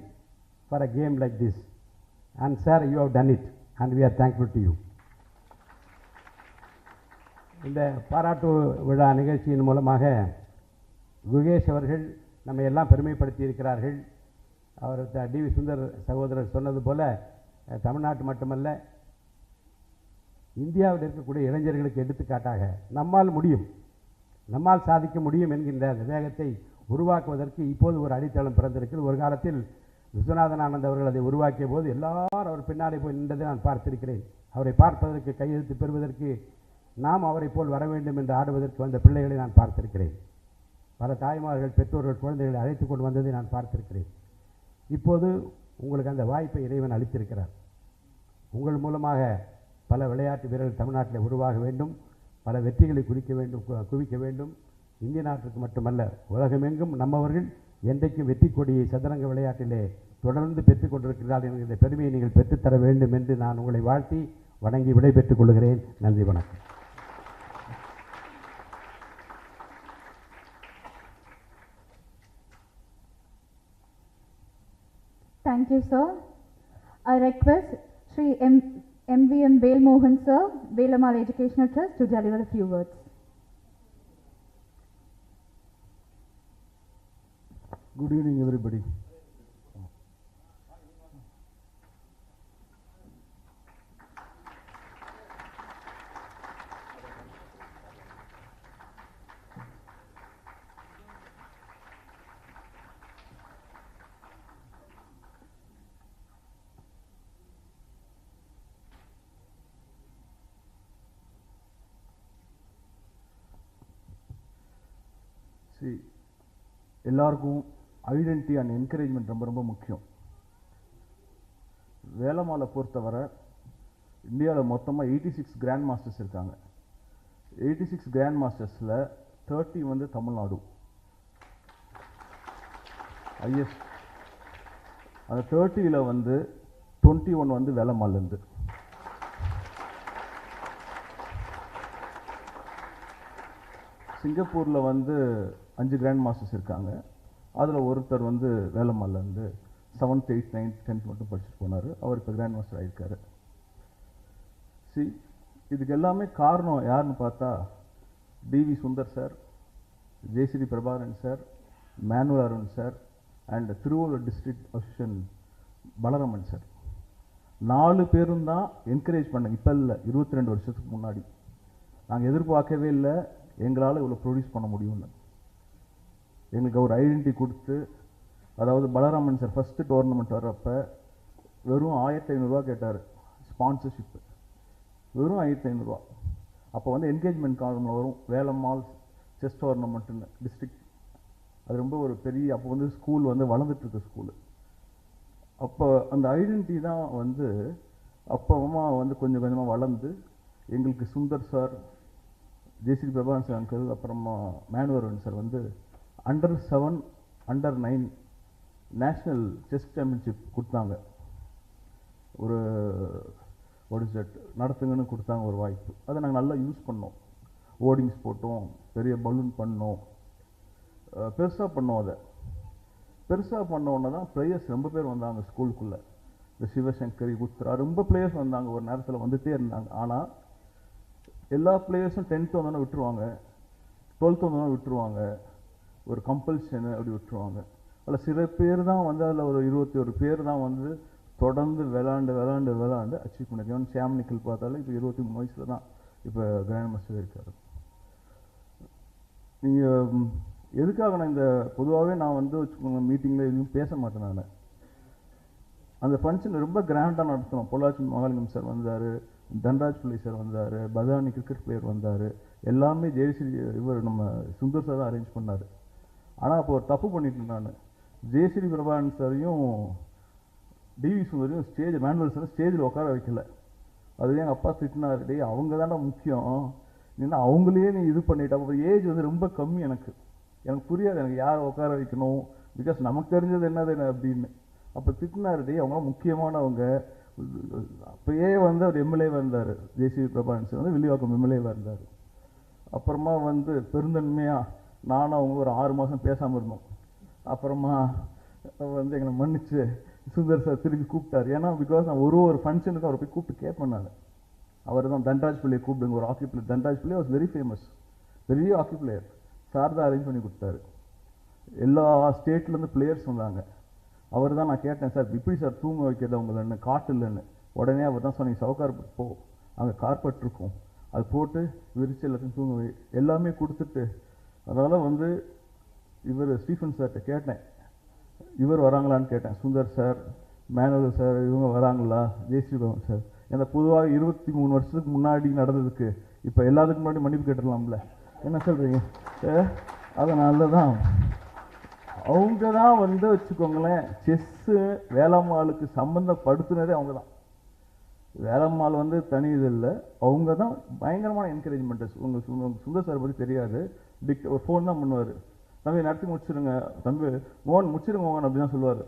for a game like this. And sir, you have done it, and we are thankful to you. இந்த பாராட்டு விழா நிகழ்ச்சியின் மூலமாக குகேஷ் அவர்கள் நம்ம எல்லாம் பெருமைப்படுத்தி இருக்கிறார்கள். அவர் டிவி சுந்தர் சகோதரர் சொன்னது போல தமிழ்நாட்டு மட்டுமல்ல, இந்தியாவில் இருக்கக்கூடிய இளைஞர்களுக்கு எடுத்துக்காட்டாக நம்மால் முடியும், நம்மால் சாதிக்க முடியும் என்கின்ற அந்த வேகத்தை உருவாக்குவதற்கு இப்போது ஒரு அடித்தளம் பிறந்திருக்கிறது. ஒரு காலத்தில் விஸ்வநாதன் ஆனந்த் அவர்கள் அதை உருவாக்கிய போது எல்லாரும் அவர் பின்னாலே போய் நின்றதை நான் பார்த்திருக்கிறேன். அவரை பார்ப்பதற்கு, கையெழுத்து பெறுவதற்கு, நாம் அவரை போல் வர வேண்டும் என்று ஆடுவதற்கு வந்த பிள்ளைகளை நான் பார்த்திருக்கிறேன். பல தாய்மார்கள், பெற்றோர்கள் குழந்தைகளை அழைத்து கொண்டு வந்ததை நான் பார்த்திருக்கிறேன். இப்போது உங்களுக்கு அந்த வாய்ப்பை இறைவன் அளித்திருக்கிறார். உங்கள் மூலமாக பல விளையாட்டு வீரர்கள் தமிழ்நாட்டில் உருவாக வேண்டும், பல வெற்றிகளை குவிக்க வேண்டும். இந்திய நாட்டுக்கு மட்டுமல்ல, உலகமெங்கும் நம்மவர்கள் என்றைக்கும் வெற்றி கொடியை சதுரங்க விளையாட்டிலே தொடர்ந்து பெற்றுக் கொண்டிருக்கிறார்கள் என்கிற பெருமையை நீங்கள் பெற்றுத்தர வேண்டும் என்று நான் உங்களை வாழ்த்தி வணங்கி விடைபெற்றுக் கொள்கிறேன். நன்றி, வணக்கம். Thank you, sir. I request Sri MVM Velmohan sir, Velamal Educational Trust, to deliver a few words. Good evening, everybody. See, எல்லாருக்கும் ஐடென்டிட்டி அண்ட் என்கரேஜ்மெண்ட் ரொம்ப ரொம்ப முக்கியம். வேலம்மாளை பொறுத்தவரை இந்தியாவில் மொத்தமாக 86 கிராண்ட் மாஸ்டர்ஸ் இருக்காங்க. 86 கிராண்ட் மாஸ்டர்ஸில் 30 வந்து தமிழ்நாடு ஐஎஸ். அந்த 30ல் வந்து 21 வந்து வேலம்மாள்லேருந்து. சிங்கப்பூரில் வந்து 5 கிராண்ட் மாஸ்டர்ஸ் இருக்காங்க. அதில் ஒருத்தர் வந்து வேலம்மாள்லேருந்து 7th 8th 9th 10th மட்டும் படிச்சுட்டு போனார். அவர் இப்போ கிராண்ட் மாஸ்டர் ஆகியிருக்காரு. இதுக்கு எல்லாமே காரணம் யாருன்னு பார்த்தா TV Sundar sir, Jayashree Prabhakaran sir, Manuel Aaron sir and Tiruvallur district assistant Balaraman sir. 4 பேரும் தான் என்கரேஜ் பண்ணாங்க. இப்போ இல்லை, 22 வருஷத்துக்கு முன்னாடி நாங்கள் எதிர்பார்க்கவே இல்லை எங்களால் இவ்வளோ ப்ரொடியூஸ் பண்ண முடியும்னு. எங்களுக்கு ஒரு ஐடென்டிட்டி கொடுத்து, அதாவது பலராமன் சார் ஃபஸ்ட்டு டோர்னமெண்ட் வர்றப்போ வெறும் 1500 கேட்டார் ஸ்பான்சர்ஷிப்பு, வெறும் 1500. அப்போ வந்து என்கேஜ்மெண்ட் காரணம் வரும், வேலம்மாள் செஸ் டோர்னமெண்ட்டுன்னு டிஸ்ட்ரிக்ட். அது ரொம்ப ஒரு பெரிய, அப்போ வந்து ஸ்கூல் வந்து வளர்ந்துட்டுருக்கு ஸ்கூலு. அப்போ அந்த ஐடென்டிட்டி தான் வந்து அப்போமா வந்து கொஞ்சம் கொஞ்சமாக வளர்ந்து எங்களுக்கு Sundar sir, Jayashree Prabhakaran sir uncle, அப்புறமா மேனுவரன் சார் வந்து Under 7, Under 9 national chess championship கொடுத்தாங்க. ஒரு நடத்துங்கன்னு கொடுத்தாங்க ஒரு வாய்ப்பு. அதை நாங்கள் நல்லா யூஸ் பண்ணோம். ஓடிங்ஸ் போட்டோம், பெரிய பலூன் பண்ணோம், பெருசாக பண்ணோம். அதை பெருசாக பண்ணோன்னே தான் பிளேயர்ஸ் ரொம்ப பேர் வந்தாங்க ஸ்கூலுக்குள்ளே. இந்த சிவசங்கரி, உத்ரா, ரொம்ப பிளேயர்ஸ் வந்தாங்க. ஒரு நேரத்தில் வந்துகிட்டே இருந்தாங்க. ஆனால் எல்லா பிளேயர்ஸும் 10th வந்தோன்னே விட்டுருவாங்க, 12th வந்தோன்னே விட்டுருவாங்க, ஒரு கம்பல்ஷனு அப்படி விட்டுருவாங்க. அதில் சில பேர் தான் வந்து, அதில் ஒரு 21 பேர் தான் வந்து தொடர்ந்து விளாண்டு அச்சீவ் பண்ணியிருக்கேன். சாம் நிக்கல் பார்த்தாலும் இப்போ 23 வயசில் தான் இப்போ கிராண்ட் மாஸ்டர் இருக்கார். நீங்கள் எதுக்காக நான் இந்த பொதுவாகவே நான் வந்து வச்சுக்கோங்க மீட்டிங்கில் எதுவும் பேச மாட்டேன். நான் அந்த ஃபங்க்ஷன் ரொம்ப கிராண்டாக நடத்தணும். பொள்ளாச்சி மகாலிங்கம் சார் வந்தார், தன்ராஜ் பிள்ளை சார் வந்தார், பதானி கிரிக்கெட் பிளேயர் வந்தார், எல்லாமே ஜெயஸ்ரீ இவர் நம்ம சுந்தர் சார் தான் அரேஞ்ச் பண்ணார். ஆனால் அப்போ ஒரு தப்பு பண்ணிட்டேன் நான். ஜெயஸ்ரீ பிரபாகரன் சாரையும் டிவி சுந்தரையும் மேனுவல் சார் ஸ்டேஜில் உட்கார வைக்கல. அதுவே எங்கள் அப்பா திட்டினார், டே அவங்க தானே முக்கியம், ஏன்னா அவங்களையே நீ இது பண்ணிட்ட. அப்புறம் ஏஜ் வந்து ரொம்ப கம்மி எனக்கு புரியாது, எனக்கு யாரை உட்கார வைக்கணும், பிகாஸ் நமக்கு தெரிஞ்சது என்னது அப்படின்னு. அப்போ திட்டினாருடி, அவங்க முக்கியமானவங்க. அப்பயே வந்து அவர் எம்எல்ஏவாக இருந்தார், ஜேசிபி பிரபாகரன் சார் வந்து வில்லிவாக்கம் எம்எல்ஏவாக இருந்தார். அப்புறமா வந்து பெருந்தன்மையாக நானும் அவங்க ஒரு 6 மாதம் பேசாமல் இருந்தோம். அப்புறமா வந்து எங்களை மன்னிச்சு சுந்தர் சார் திருப்பி கூப்பிட்டார். ஏன்னா பிகாஸ் நான் ஒரு ஃபங்க்ஷனுக்கு அவரை போய் கூப்பிட்டு கேட்பேன். நான் அவர் தான் தன்ராஜ் பிள்ளையை கூப்பிடுங்க, ஒரு hockey player. Dhanraj Pillay was very famous, பெரிய ஹாக்கி பிளேயர். சார் தான் அரேஞ்ச் பண்ணி கொடுத்தாரு. எல்லா ஸ்டேட்லேருந்து பிளேயர்ஸ் வந்தாங்க. அவர் தான், நான் கேட்டேன் சார் இப்படி சார் தூங்க வைக்கிறது அவங்களன்னு, காட்டு இல்லைன்னு. உடனே அவர் தான் சொன்னீங்க, சவுக்கார் போ, அங்கே கார்பெட் இருக்கும், அது போட்டு விரிச்சு எல்லாத்தையும் தூங்க வை, எல்லாமே கொடுத்துட்டு. அதனால் வந்து இவர் ஸ்டீஃபன் சார்கிட்ட கேட்டேன், இவர் வராங்களான்னு கேட்டேன். சுந்தர் சார், மேனுவல் சார், இவங்க வராங்களா, ஜேசி பவன் சார். ஏன்னா பொதுவாக 23 வருஷத்துக்கு முன்னாடி நடந்ததுக்கு இப்போ எல்லாத்துக்கும் முன்னாடி மன்னிப்பு கேட்டுடலாம்ல, என்ன சொல்கிறீங்க? அதனால தான் அவங்க தான் வந்து வச்சுக்கோங்களேன், செஸ்ஸு வேலம்மாளுக்கு சம்மந்தப்படுத்தினதே அவங்க தான். வேலம்மாள் வந்து தனி இது இல்லை, அவங்க தான் பயங்கரமான என்கரேஜ்மெண்ட்டு. உங்களுக்கு சுந்தர் சார் பற்றி தெரியாது, ஒரு ஃபோன் தான் பண்ணுவார், தம்பி நடத்தி முடிச்சிடுங்க, தம்பி மோகன் முடிச்சிடுங்க மோகன் அப்படி தான் சொல்லுவார்.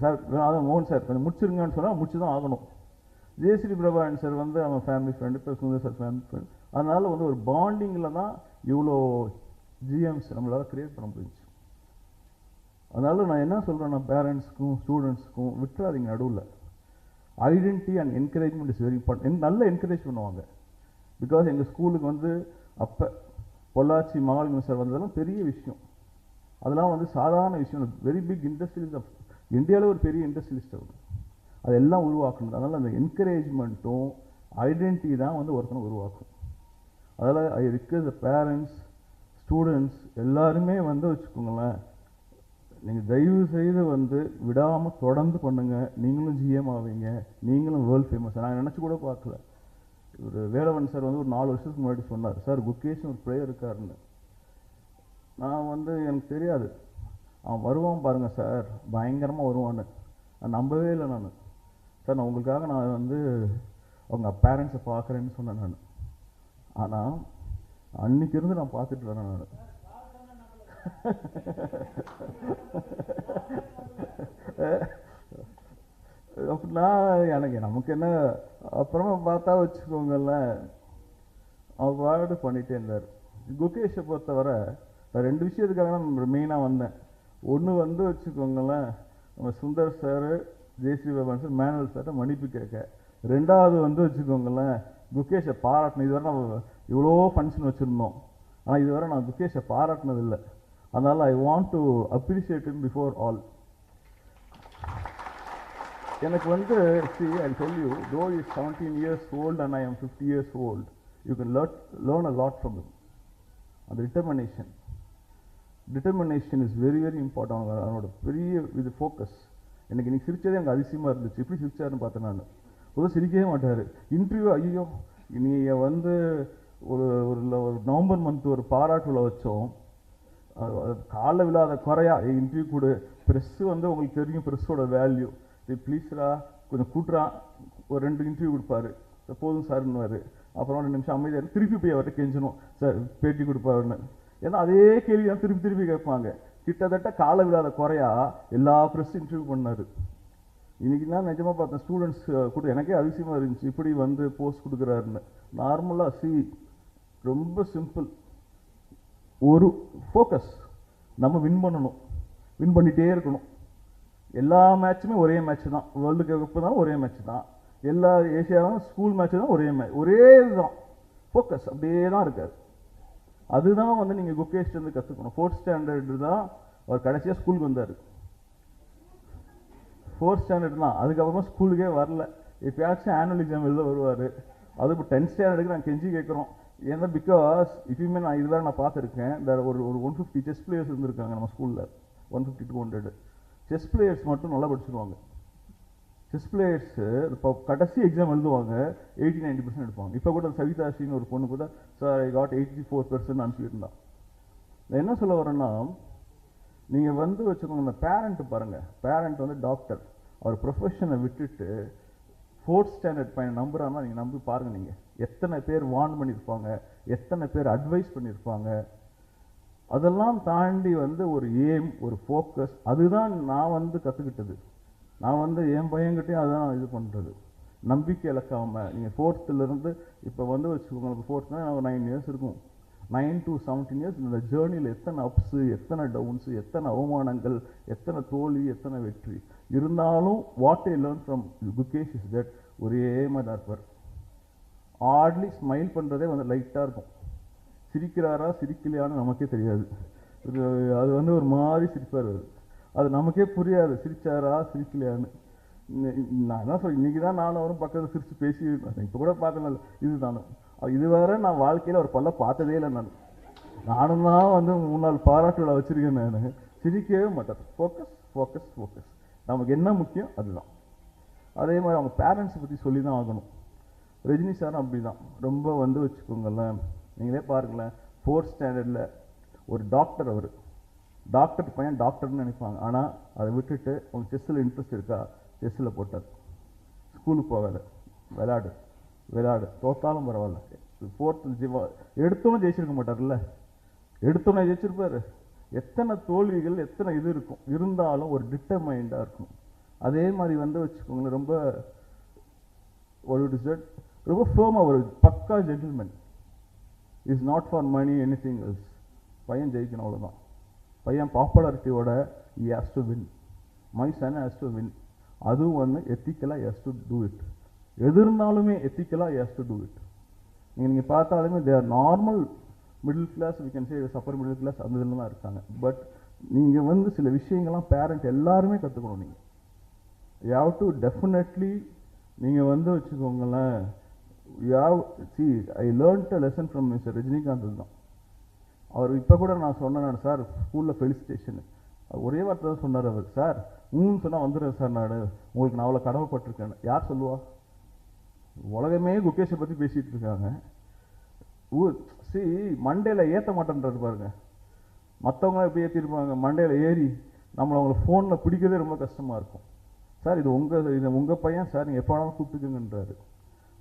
சார் அதான் மோகன் சார் கொஞ்சம் முடிச்சிருங்கன்னு சொன்னால் முடிச்சு தான் ஆகணும். ஜேசிபி பிரபாகரன் சார் வந்து அவன் ஃபேமிலி ஃப்ரெண்டு, இப்போ சுந்தர் சார் ஃபேமிலி ஃப்ரெண்ட். அதனால் வந்து ஒரு பாண்டிங்கில் தான் இவ்வளோ ஜிஎம்ஸ் நம்மளால் க்ரியேட் பண்ண முடிஞ்சிச்சு. அதனால் நான் என்ன சொல்கிறேன்னா, பேரண்ட்ஸுக்கும் ஸ்டூடெண்ட்ஸுக்கும் விட்டுறாதீங்க நடுவில். Identity and encouragement is very important. நல்லா என்கரேஜ் பண்ணுவாங்க. பிகாஸ் எங்கள் ஸ்கூலுக்கு வந்து அப்போ பொள்ளாச்சி மகாலிங்கம் சார் வந்ததெல்லாம் பெரிய விஷயம். அதெல்லாம் வந்து சாதாரண விஷயம். வெரி பிக் இண்டஸ்ட்ரியலிஸ்ட் ஆஃப் இந்தியாவில் ஒரு பெரிய இண்டஸ்ட்ரியலிஸ்ட் அவர். அதெல்லாம் உருவாக்கணும். அதனால் அந்த என்கரேஜ்மெண்ட்டும் ஐடென்டிட்டி தான் வந்து ஒருத்தனை உருவாக்கும். அதில் ஐ ரிக்வெஸ்ட் பேரண்ட்ஸ், ஸ்டூடெண்ட்ஸ் எல்லாருமே வந்து வச்சுக்கோங்களேன், நீங்கள் தயவு செய்து வந்து விடாமல் தொடர்ந்து பண்ணுங்கள். நீங்களும் ஜிஎம் ஆவீங்க, நீங்களும் வேர்ல்ட் ஃபேமஸ். நான் நினச்சி கூட பார்க்கல. ஒரு வேலவன் சார் வந்து ஒரு 4 வருஷத்துக்கு முன்னாடி சொன்னார், சார் குக்கேஷன் ஒரு பிளேயர் இருக்காருன்னு. நான் வந்து எனக்கு தெரியாது, அவன் வருவான் பாருங்கள் சார், பயங்கரமாக வருவான்னு. நான் நம்பவே இல்லை. நான் சார் நான் உங்களுக்காக நான் வந்து அவங்க பேரண்ட்ஸை பார்க்குறேன்னு சொன்னேன் நான். ஆனால் அன்னைக்கு இருந்து நான் பார்த்துட்டு வரேன் நான். அப்படின்னா எனக்கு நமக்கு என்ன, அப்புறமா பார்த்தா வச்சுக்கோங்களேன், அவார்டு பண்ணிகிட்டே இருந்தார். குகேஷை பொறுத்தவரை 2 விஷயத்துக்காக நான் மெயினாக வந்தேன். ஒன்று வந்து வச்சுக்கோங்களேன், நம்ம Sundar sir, JCB Prabhakaran sir, manual சார்ட்ட மன்னிப்பு கேட்க. 2வது வந்து வச்சுக்கோங்களேன், குகேஷை பாராட்டணும். இதுவரை நம்ம இவ்வளோ ஃபங்க்ஷன் வச்சுருந்தோம், ஆனால் இதுவரை நான் குகேஷை பாராட்டினதில்லை. அதனால் I want to appreciate him before all. எனக்கு வந்து see I'll tell you, though he is 17 years old and I am 50 years old, you can learn a lot from him. அந்த determination is very very important. அவனோட பெரிய இது focus. எனக்கு இன்னைக்கு சிரிச்சதே எனக்கு அதிசயமாக இருந்துச்சு. எப்படி சிரிச்சாருன்னு பார்த்தேன் நான். பொதுவாக சிரிக்கவே மாட்டார். இன்டர்வியூ ஐயோ நீங்கள் வந்து ஒரு நவம்பர் மந்த் ஒரு பாராட்டுல வச்சோம், காலைல விழாத குறையா இன்டர்வியூ கொடு, ப்ரெஸ்ஸு வந்து உங்களுக்கு தெரியும் ப்ரெஸ்ஸோட வேல்யூ, ப்ளீஸ்ரா கொஞ்சம் கூட்டுறா, ஒரு 2 இன்டர்வியூ கொடுப்பாரு, போதும் சார்னுவார். அப்புறம் 2 நிமிஷம் அமைதியாக திருப்பி போய் அவர்கிட்ட கெஞ்சணும், சார் பேட்டி கொடுப்பாருன்னு. ஏன்னா அதே கேள்வி தான் திருப்பி கேட்பாங்க. கிட்டத்தட்ட காலை விழாத குறையா எல்லா ப்ரெஸ் இன்டர்வியூ பண்ணார். இன்றைக்கி நான் நிஜமாக பார்த்தேன், ஸ்டூடெண்ட்ஸ் கூட எனக்கே அதிசயமாக இருந்துச்சு, இப்படி வந்து போஸ்ட் கொடுக்குறாருன்னு. நார்மலாக ரொம்ப சிம்பிள், ஒரு ஃபோக்கஸ், நம்ம வின் பண்ணணும், வின் பண்ணிகிட்டே இருக்கணும். எல்லா மேட்சுமே ஒரே மேட்ச் தான், வேர்ல்டு கப்பு தான் ஒரே மேட்ச் தான், எல்லா ஏசியாவும் ஸ்கூல் மேட்ச்சு தான் ஒரே இதுதான். ஃபோக்கஸ் அப்படியே தான் இருக்காது. அதுதான் வந்து நீங்கள் குக்கேஷ்லேருந்து கற்றுக்கணும். 4th ஸ்டாண்டர்டு தான் அவர் கடைசியாக ஸ்கூலுக்கு வந்தார். 4th ஸ்டாண்டர்ட் தான், அதுக்கப்புறமா ஸ்கூலுக்கே வரல. எப்பயாச்சும் ஆனுவல் எக்ஸாம் எழுத வருவார். அது இப்போ 10th ஸ்டாண்டர்டுக்கு நான் கெஞ்சி கேட்குறோம். ஏன்னா பிகாஸ் இப்பயுமே நான் இதுவரை நான் பார்த்துருக்கேன், ஒரு 150 செஸ் பிளேயர்ஸ் இருந்திருக்காங்க நம்ம ஸ்கூலில். 150 to 200 செஸ் பிளேயர்ஸ் மட்டும் நல்லா படிச்சுருவாங்க. செஸ் பிளேயர்ஸு இப்போ கடைசி எக்ஸாம் எழுதுவாங்க, 80-90% எடுப்பாங்க. இப்போ கூட சவிதாஸ்ரீன்னு ஒரு பொண்ணு கூட சார் ஐ காட் 84% அனுப்பியிருந்தான். நான் என்ன சொல்ல வரேன்னா, நீங்கள் வச்சுக்கோங்க, இந்த பேரண்ட்டு பாருங்கள், பேரண்ட் வந்து டாக்டர், அவர் ப்ரொஃபஷனை விட்டுட்டு 4th ஸ்டாண்டர்ட் பையன் நம்புறான்னா நீங்கள் நம்பி பாருங்கள். நீங்கள் எத்தனை பேர் வார்ன் பண்ணியிருப்பாங்க, எத்தனை பேர் அட்வைஸ் பண்ணியிருப்பாங்க. அதெல்லாம் தாண்டி வந்து ஒரு எய்ம், ஒரு ஃபோக்கஸ், அதுதான் நான் வந்து கற்றுக்கிட்டது. நான் வந்து என் பையன்கிட்டையும் அதுதான் இது பண்ணுறது. நம்பிக்கை இழக்காமல் நீங்கள் 4th இப்போ வந்து வச்சுக்கோங்க, 4th 9 இயர்ஸ் இருக்கும். 9 to 17 இயர்ஸ் இந்த ஜேர்னியில் எத்தனை அப்ஸு, எத்தனை டவுன்ஸு, எத்தனை அவமானங்கள், எத்தனை தோல்வி, எத்தனை வெற்றி இருந்தாலும் what I learn from Gukesh is that ஒரே மாதிரி தான் இருப்பார். ஹார்ட்லி ஸ்மைல் பண்ணுறதே வந்து லைட்டாக இருக்கும். சிரிக்கிறாரா சிரிக்கலையான்னு நமக்கே தெரியாது. அது வந்து ஒரு மாதிரி சிரிப்பார். அது நமக்கே புரியாது சிரிச்சாரா சிரிக்கலையான்னு. நான் என்ன சொல்ல, இன்றைக்கி தான் நானும் அவரும் பக்கத்தில் சிரித்து பேசி இப்போ கூட பார்த்தேன். இது தானும் இதுவரை நான் வாழ்க்கையில் ஒரு பல்ல பார்த்ததே இல்லை. நானும் தான் வந்து 3 நாள் பாராட்டு விழா வச்சுருக்கேன். நான் சிரிக்கவே மாட்டேன். Focus focus focus. நமக்கு என்ன முக்கியம் அதுதான். அதே மாதிரி அவங்க பேரண்ட்ஸை பற்றி சொல்லி தான் ஆகணும். ரஜினி சாரும் அப்படி தான். ரொம்ப வந்து வச்சுக்கோங்களேன், நீங்களே பாருங்களேன், 4th ஸ்டாண்டர்டில் ஒரு டாக்டர், அவர் டாக்டர் பையன் டாக்டர்னு நினைப்பாங்க. ஆனால் அதை விட்டுட்டு அவங்க செஸ்ஸில் இன்ட்ரெஸ்ட் இருக்கா, செஸ்ஸில் போட்டார். ஸ்கூலுக்கு போகாத, விளையாடு விளையாடு, தோத்தாலும் பரவாயில்ல. 4th எடுத்தோன்னே ஜெயிச்சிருக்க மாட்டார்ல, எடுத்தோன்னே ஜெயிச்சிருப்பார். எத்தனை தோல்விகள், எத்தனை இது இருக்கும், இருந்தாலும் ஒரு டிட்டர்மைண்டாக இருக்கும். அதே மாதிரி வந்து வச்சுக்கோங்களேன், ரொம்ப ரொம்ப ஃபேமாக ஒரு பக்கா gentleman. Is not for money anything else. பையன் ஜெயிக்கணும், அவ்வளோதான். பையன் பாப்புலாரிட்டியோட he has to win. My son has to win. அதுவும் வந்து எத்திக்கலாக has to do it. எது இருந்தாலுமே எத்திக்கலாக has to do it. நீங்கள் பார்த்தாலுமே they are normal middle class, we can say upper middle class, அந்த இதில் தான் இருக்காங்க. பட் நீங்கள் வந்து சில விஷயங்கள்லாம் பேரண்ட் எல்லாருமே கற்றுக்கணும். நீங்கள் you have to definitely நீங்கள் வந்து வச்சுக்கோங்களேன், you have see I learned a lesson from Mr. Rajinikanth தான். அவர் இப்போ கூட நான் சொன்னேன் சார் ஸ்கூலில் ஃபெலிசிட்டேஷன், ஒரே வார்த்தை தான் சொன்னார் அவர். சார் சொன்னால் வந்துடுறேன் சார், நான் உங்களுக்கு நான் அவ்வளோ கடமைப்பட்டிருக்கேன். யார் சொல்லுவா? உலகமே குகேஷை பற்றி பேசிகிட்டு இருக்காங்க. மண்டேல ஏற்ற மாட்டேன்றது பாருங்க. மற்றவங்களாம் எப்படி ஏற்றிருப்பாங்க, மண்டேல ஏறி அவங்கள ஃபோனில் பிடிக்கிறதே ரொம்ப கஷ்டமாக இருக்கும். சார் இது உங்கள் பையன் சார், நீங்கள் எப்போ வேணாலும் கூப்பிட்டுக்குங்கன்றாரு.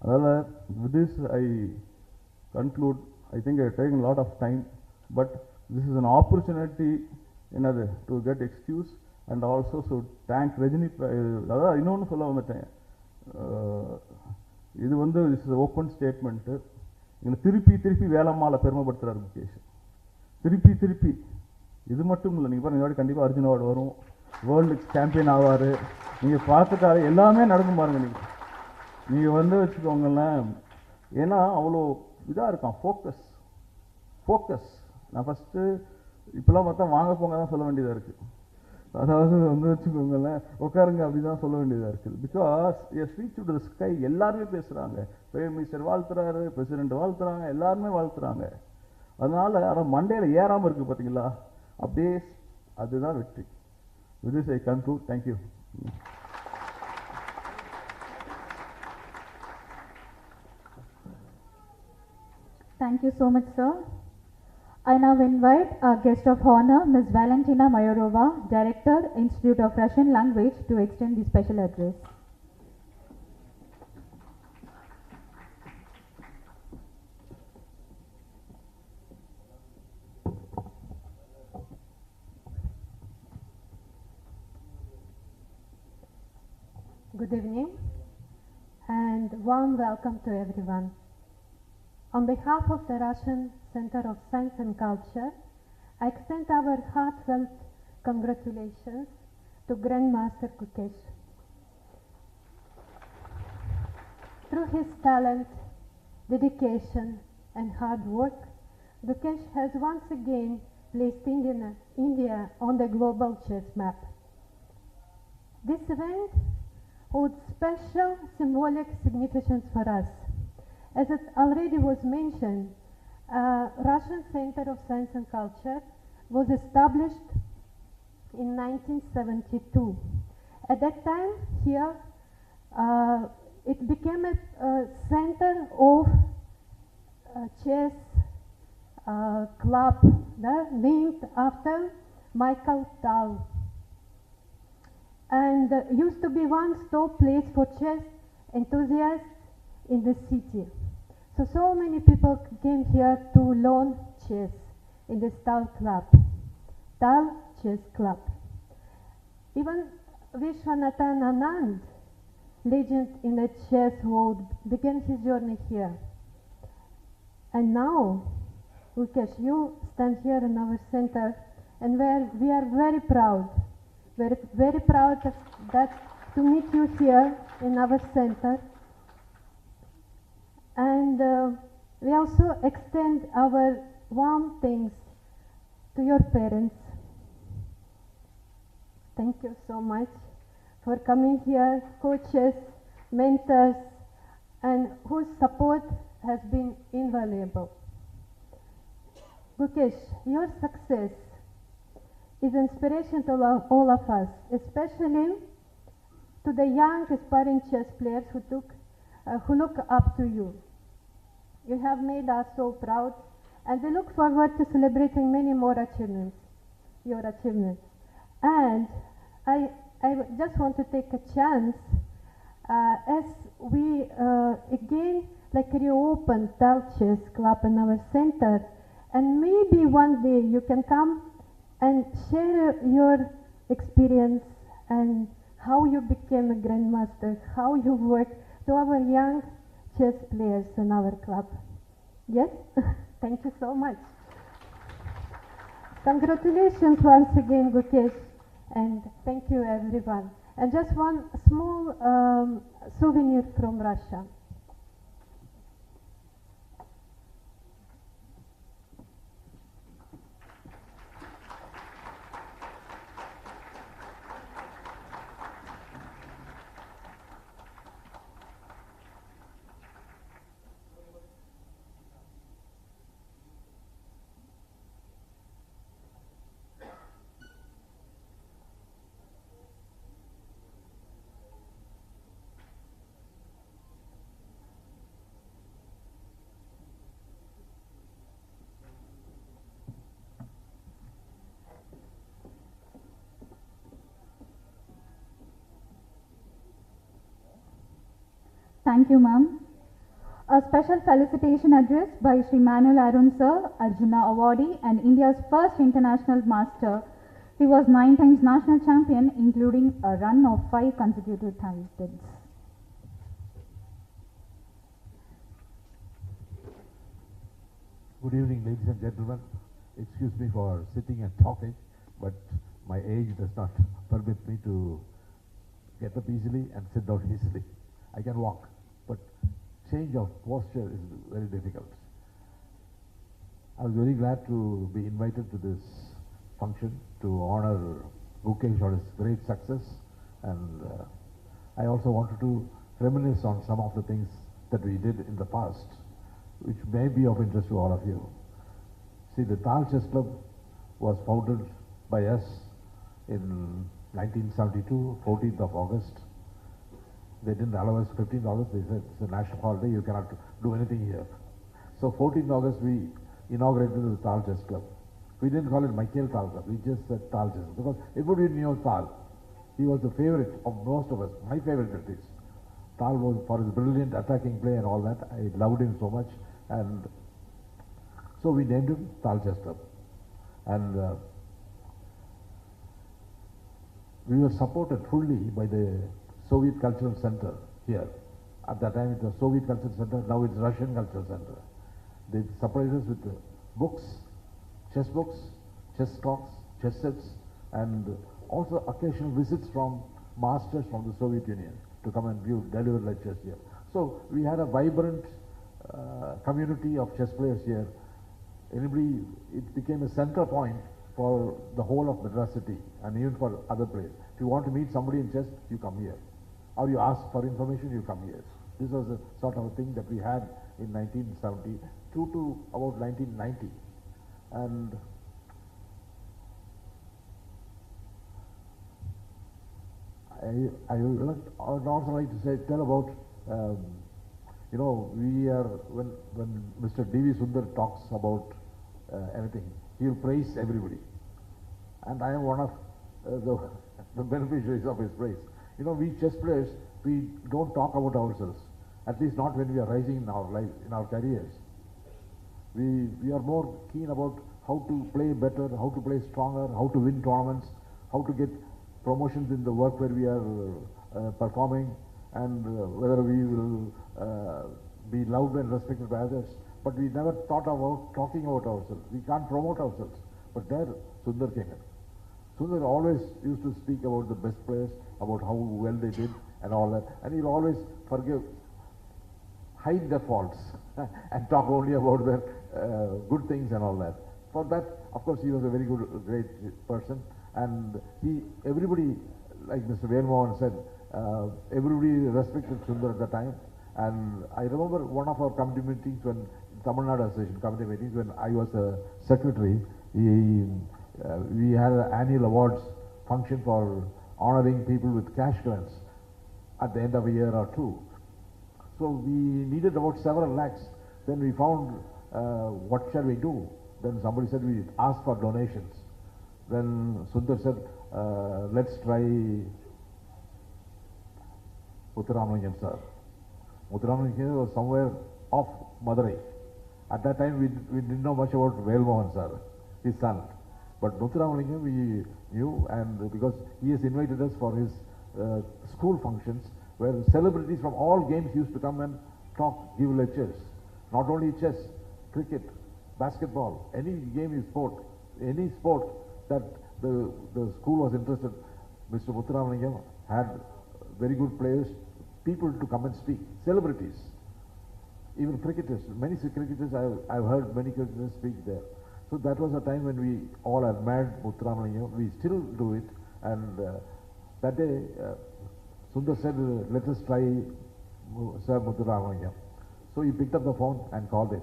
அதனால் with this I conclude. I think I have taken a lot of time, but this is an opportunity to get excuse and also to thank Rajini. அதாவது இன்னொன்று சொல்ல வந்துட்டேன், இது வந்து this is open statement. எங்களை திருப்பி வேலம்மாவை பெருமைப்படுத்துகிறார் முகேஷ். திருப்பி இது மட்டும் இல்லை, நீங்கள் பாருங்கள், கண்டிப்பாக அர்ஜுன் அவார்டு வரும், வேர்ல்டு சாம்பியன் ஆவார். நீங்கள் பார்த்துட்டாரு எல்லாமே நடக்கும் பாருங்கள். நீங்கள் வந்து வச்சுக்கோங்களேன், ஏன்னா அவ்வளோ இதாக இருக்கான். ஃபோக்கஸ். நான் ஃபஸ்ட்டு இப்போலாம் பார்த்தா வாங்க போங்க தான் சொல்ல வேண்டியதாக இருக்குது. அதாவது வந்து வச்சுக்கோங்களேன், உட்காருங்க அப்படி தான் சொல்ல வேண்டியதாக இருக்குது. Because as reach to the sky. எல்லாருமே பேசுகிறாங்க, பிரைம் மினிஸ்டர் வாழ்த்துறாரு, பிரசிடென்ட் வாழ்த்துறாங்க, எல்லாருமே வாழ்த்துறாங்க. அதனால் ஆனால் மண்டேல ஏறாமல் இருக்குது பார்த்தீங்களா, அப்படியே அதுதான் வெற்றி. With this I conclude. Thank you. Thank you so much, sir. I now invite our guest of honor, Ms. Valentina Mayorova, Director, Institute of Russian Language, to extend the special address. Good evening and warm welcome to everyone. On behalf of the Russian Center of Science and Culture, I extend our heartfelt congratulations to Grandmaster Gukesh. Through his talent, dedication and hard work, Gukesh has once again placed India on the global chess map. This event holds special symbolic significance for us. As it already was mentioned, Russian Center of Science and Culture was established in 1972. At that time, here it became a center of chess club named after Michael Tal, and used to be one stop place for chess enthusiasts in the city. So many people came here to learn chess in this Tal Club, Tal Chess Club. Even Vishwanathan Anand, legend in the chess world, began his journey here. And now, Mukesh, you stand here in our center, and we are very proud, very proud of that to meet you here in our center. And we also extend our warm thanks to your parents. Thank you so much for coming here, coaches, mentors, and whose support has been invaluable. Mukesh, your success is inspiration to all of us, especially to the young aspiring chess players who look up to you. You have made us so proud, and we look forward to celebrating many more achievements, your achievements. And I just want to take a chance as we again reopen Tal Chess Club in our center, and maybe one day you can come and share your experience and how you became a grandmaster, how you work to our young chess players in our club. Yes? Thank you so much. Congratulations once again, Mukesh, and thank you everyone. And just one small souvenir from Russia. Thank you, ma'am. A special felicitation address by Sri Manuel Arun Sir, Arjuna Awardee and India's first international master. He was 9 times national champion, including a run of 5 consecutive titles. Good evening, ladies and gentlemen. Excuse me for sitting and talking, but my age does not permit me to get up easily and sit down easily. I can walk, but change of posture is very difficult. I was very glad to be invited to this function to honor Mukesh on his great success, and I also wanted to reminisce on some of the things that we did in the past, which may be of interest to all of you. See, the Tal Chess Club was founded by us in 1972, 14th of August. They didn't allow us 15th August, they said it's a national holiday, you cannot do anything here. So 14th August we inaugurated the Tal Chess Club. We didn't call it Michael Tal Club, we just said Tal Chess because everybody knew Tal. He was the favorite of most of us, my favorite at least. Tal was for his brilliant attacking play and all that. I loved him so much, and so we named him Tal Chess Club. And we were supported fully by the Soviet Cultural Center here. At that time it was Soviet Cultural Center, now it's Russian Cultural Center. They supplied us with books, chess talks, chess sets, and also occasional visits from masters from the Soviet Union to come and deliver lectures here. So we had a vibrant community of chess players here. It became a center point for the whole of Madras city and even for other players. If you want to meet somebody in chess, you come here. Or you ask for information, you come here. This was a sort of a thing that we had in 1972 to about 1990. And I would also like to tell about, when Mr. D.V. Sundar talks about anything, he will praise everybody. And I am one of the beneficiaries of his praise. You know, we chess players we don't talk about ourselves, at least not when we are rising in our life, in our careers. We are more keen about how to play better, how to play stronger, how to win tournaments, how to get promotions in the work where we are performing, and whether we will be loved and respected by others. But we never thought about talking about ourselves. We can't promote ourselves. But there, Sundar came in. Sundar always used to speak about the best players, about how well they did and all that. And he'll always hide their faults and talk only about their good things and all that. For that, of course, he was a very good, great person. And everybody, like Mr. Velmohan said, everybody respected Sundar at the time. And I remember one of our committee meetings when Tamil Nadu Association committee meetings when I was a secretary. We had an annual awards function for honoring people with cash grants at the end of a year or two. So we needed about several lakhs. Then we found what shall we do? Then somebody said we ask for donations. Then Sundar said, let's try Muthuramaniyam sir. Muthuramaniyam was somewhere off Madurai. At that time we didn't know much about Velmohan sir, his son. But Muthuramaniyam we knew, and because he has invited us for his school functions where celebrities from all games used to come and talk, give lectures. Not only chess, cricket, basketball, any game is sport, any sport that the school was interested. Mr. Muthuramaniyam had very good players, people to come and speak, celebrities, even cricketers. Many cricketers, I've heard many cricketers speak there. So that was a time when we all admired Muthuramaniyam. We still do it. And that day, Sundar said, let us try Sir Muthuramaniyam. So he picked up the phone and called him.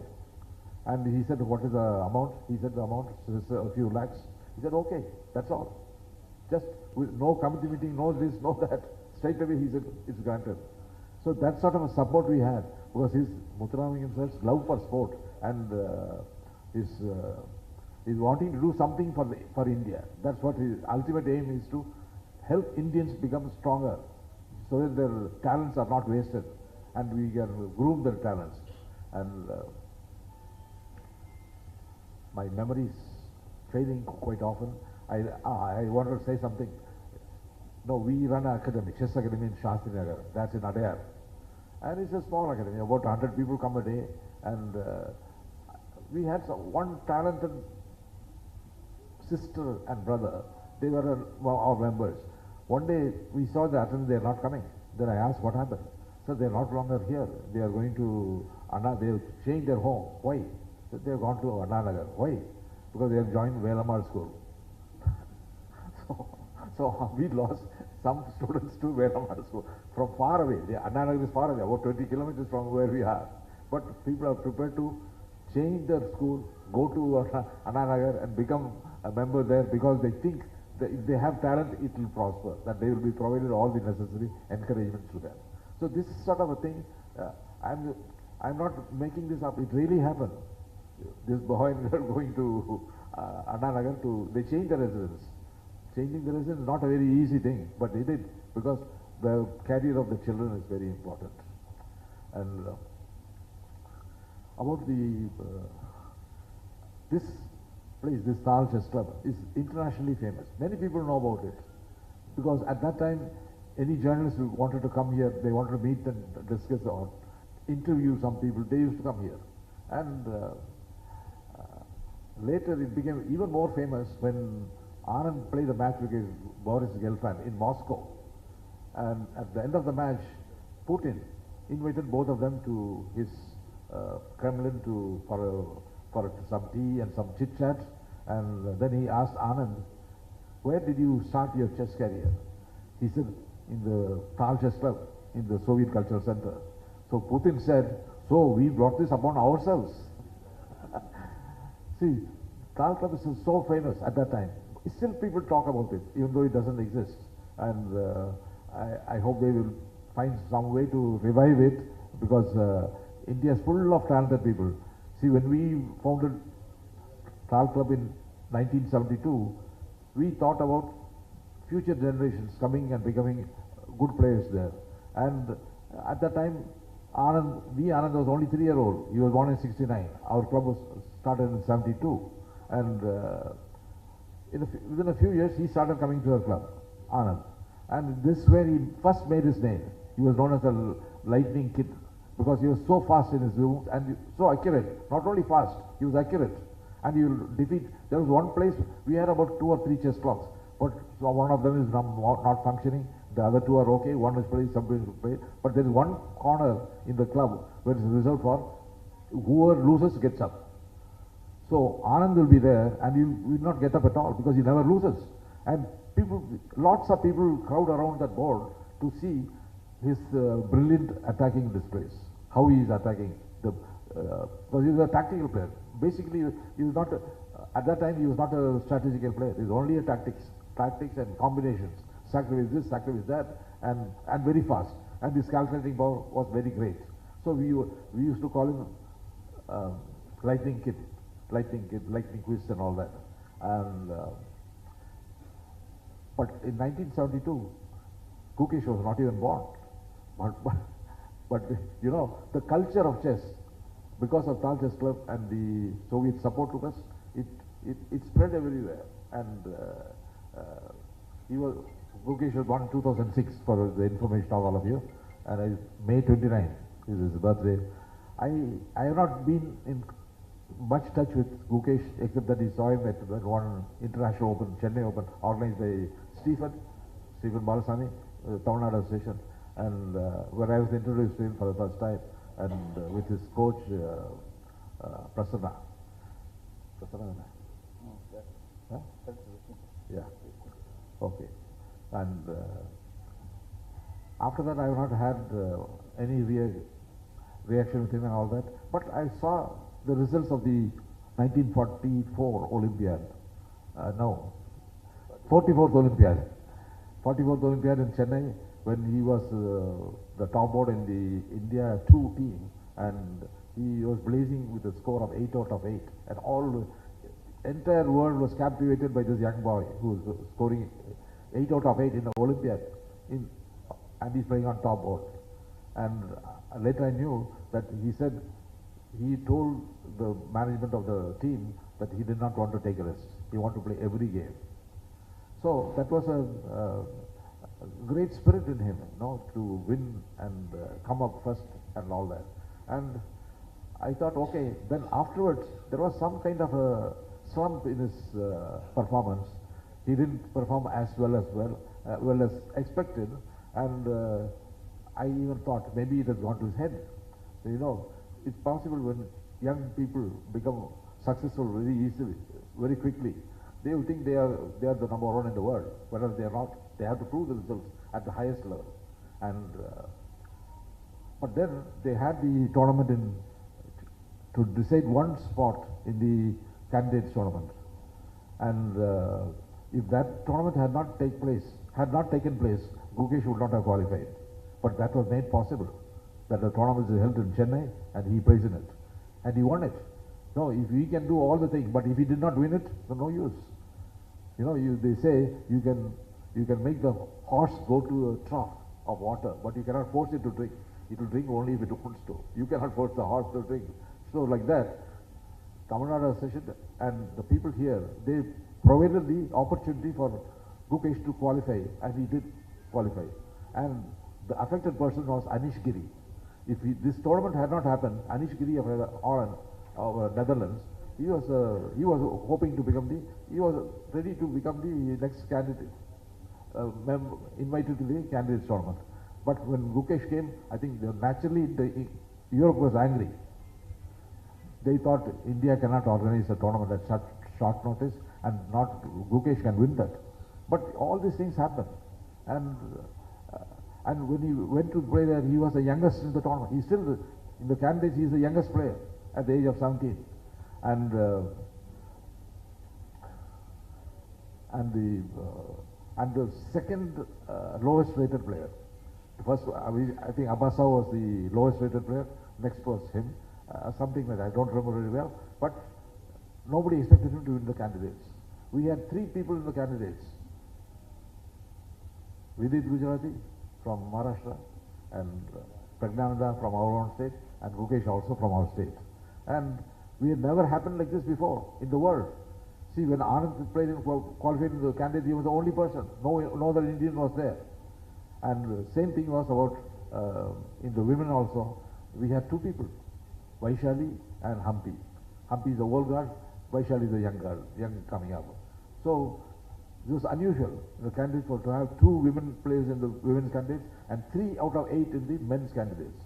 And he said, what is the amount? He said, the amount is a few lakhs. He said, okay, that's all. Just with no committee meeting, no this, no that. Straight away he said, it's granted. So that sort of a support we had, because his Muthuramaniyam himself's love for sport and his wanting to do something for India. That's what his ultimate aim is, to help Indians become stronger so that their talents are not wasted and we can groom their talents. And my memory is failing quite often. I wanted to say something. No, we run an academy, chess academy in Shastri Nagar. That's in Adayar. And it's a small academy, about 100 people come a day. And we had one talented sister and brother. They were our members. One day we saw the attendance, they are not coming. Then I asked what happened. So they are not longer here. They are going to they have changed their home. Why? So they have gone to Adithanar. Why? Because they have joined Velamar school. So we lost some students to Velamar school from far away. Adithanar is far away, about 20 kilometers from where we are. But people are prepared to change their school, go to Adithanar and become a member there because they think that if they have talent, it will prosper, that they will be provided all the necessary encouragement to them. So this sort of a thing, I'm not making this up, it really happened. This boy and girl going to Adithanar they changed the residence. Changing the residence is not a very easy thing, but they did, because the career of the children is very important. And about this place, this Tal Chess Club, is internationally famous. Many people know about it, because at that time, any journalist who wanted to come here, they wanted to meet and discuss or interview some people, they used to come here. And later it became even more famous when Anand played a match against Boris Gelfand in Moscow. And at the end of the match, Putin invited both of them to his Kremlin for some tea and some chit-chat. And then he asked Anand, where did you start your chess career? He said, in the Tal Chess Club, in the Soviet Cultural Center. So Putin said, so we brought this upon ourselves. See, Tal Club is so famous at that time. Still people talk about it, even though it doesn't exist. And I hope they will find some way to revive it, because India is full of talented people. See, when we founded Tal Club in 1972, we thought about future generations coming and becoming good players there. And at that time, Anand was only 3-year-old. He was born in 69. Our club was started in 72. And within a few years, he started coming to our club, Anand. And this is where he first made his name. He was known as the lightning kid because he was so fast in his moves and so accurate. Not only fast, he was accurate. And he will defeat. There was one place, we had about 2 or 3 chess clocks. But so one of them is not functioning. The other 2 are okay. One is playing, somebody is playing. But there is one corner in the club where it is reserved for whoever loses gets up. So Anand will be there and he will not get up at all because he never loses. And lots of people crowd around that board to see his brilliant attacking displays. How he is attacking. Because he is a tactical player. Basically, he was not, at that time, he was not a strategical player. He was only a tactics and combinations. Sacrifice this, sacrifice that, and very fast. And his calculating power was very great. So we used to call him lightning kid, lightning quiz and all that. And but in 1972, Gukesh was not even born. But you know, the culture of chess, because of Tal Chess Club and the Soviet support to us, it spread everywhere. And Gukesh was born in 2006, for the information of all of you. And May 29 is his birthday. I have not been in much touch with Gukesh, except that he saw him at that one International Open, Chennai Open, organized by Stephen Balasamy, Tamil Nadu Association, and where I was introduced to him for the first time, and with his coach, Prasanna. Huh? Yeah. Okay. And after that, I have not had any reaction with him and all that. But I saw the results of the 1944 Olympiad. No, 44th Olympiad. 44th Olympiad in Chennai, when he was the top board in the India 2 team, and he was blazing with a score of 8 out of 8, and all the entire world was captivated by this young boy who was scoring 8 out of 8 in the Olympiad, and he's playing on top board. And later I knew that he told the management of the team that he did not want to take a rest. He wanted to play every game. So that was a great spirit in him, you know, to win and come up first and all that. And I thought, okay, then afterwards there was some kind of a slump in his performance. He didn't perform as well as expected, and I even thought maybe it has gone to his head. You know, it's possible when young people become successful very easily, very quickly. They will think they are the number one in the world, whereas they are not. They have to prove themselves at the highest level. And but then they had the tournament to decide one spot in the candidates tournament. And if that tournament had not taken place, Gukesh would not have qualified. But that was made possible. That the tournament is held in Chennai and he plays in it. And he won it. No, if he can do all the things, but if he did not win it, then no use. You know, they say you can make the horse go to a trough of water, but you cannot force it to drink. It will drink only if it wants to. You cannot force the horse to drink. So like that, Tamil Nadu Association and the people here, they provided the opportunity for Gukesh to qualify, and he did qualify. And the affected person was Anish Giri. If this tournament had not happened, Anish Giri of Holland, of Netherlands, he was hoping to become he was ready to become the next candidate, invited to the candidates tournament. But when Gukesh came, I think naturally Europe was angry. They thought India cannot organize a tournament at such short notice, and not Gukesh can win that. But all these things happened, and when he went to play there, he was the youngest in the tournament. He's still in the candidates. He's the youngest player at the age of 17, and the second lowest rated player. The first, I think Abasa was the lowest rated player. Next was him, something like that. I don't remember very well. But nobody expected him to win the candidates. We had 3 people in the candidates. Vidit Gujarati from Maharashtra, and Pragnananda from our own state, and Gukesh also from our state. And we had never happened like this before in the world. See, when Anand played in qualified in the candidate, he was the only person. No other Indian was there. And same thing was about in the women also. We had two people, Vaishali and Hampi. Hampi is the old girl, Vaishali is the young girl, young coming up. So it was unusual, the candidate for to have two women players in the women's candidates and 3 out of 8 in the men's candidates.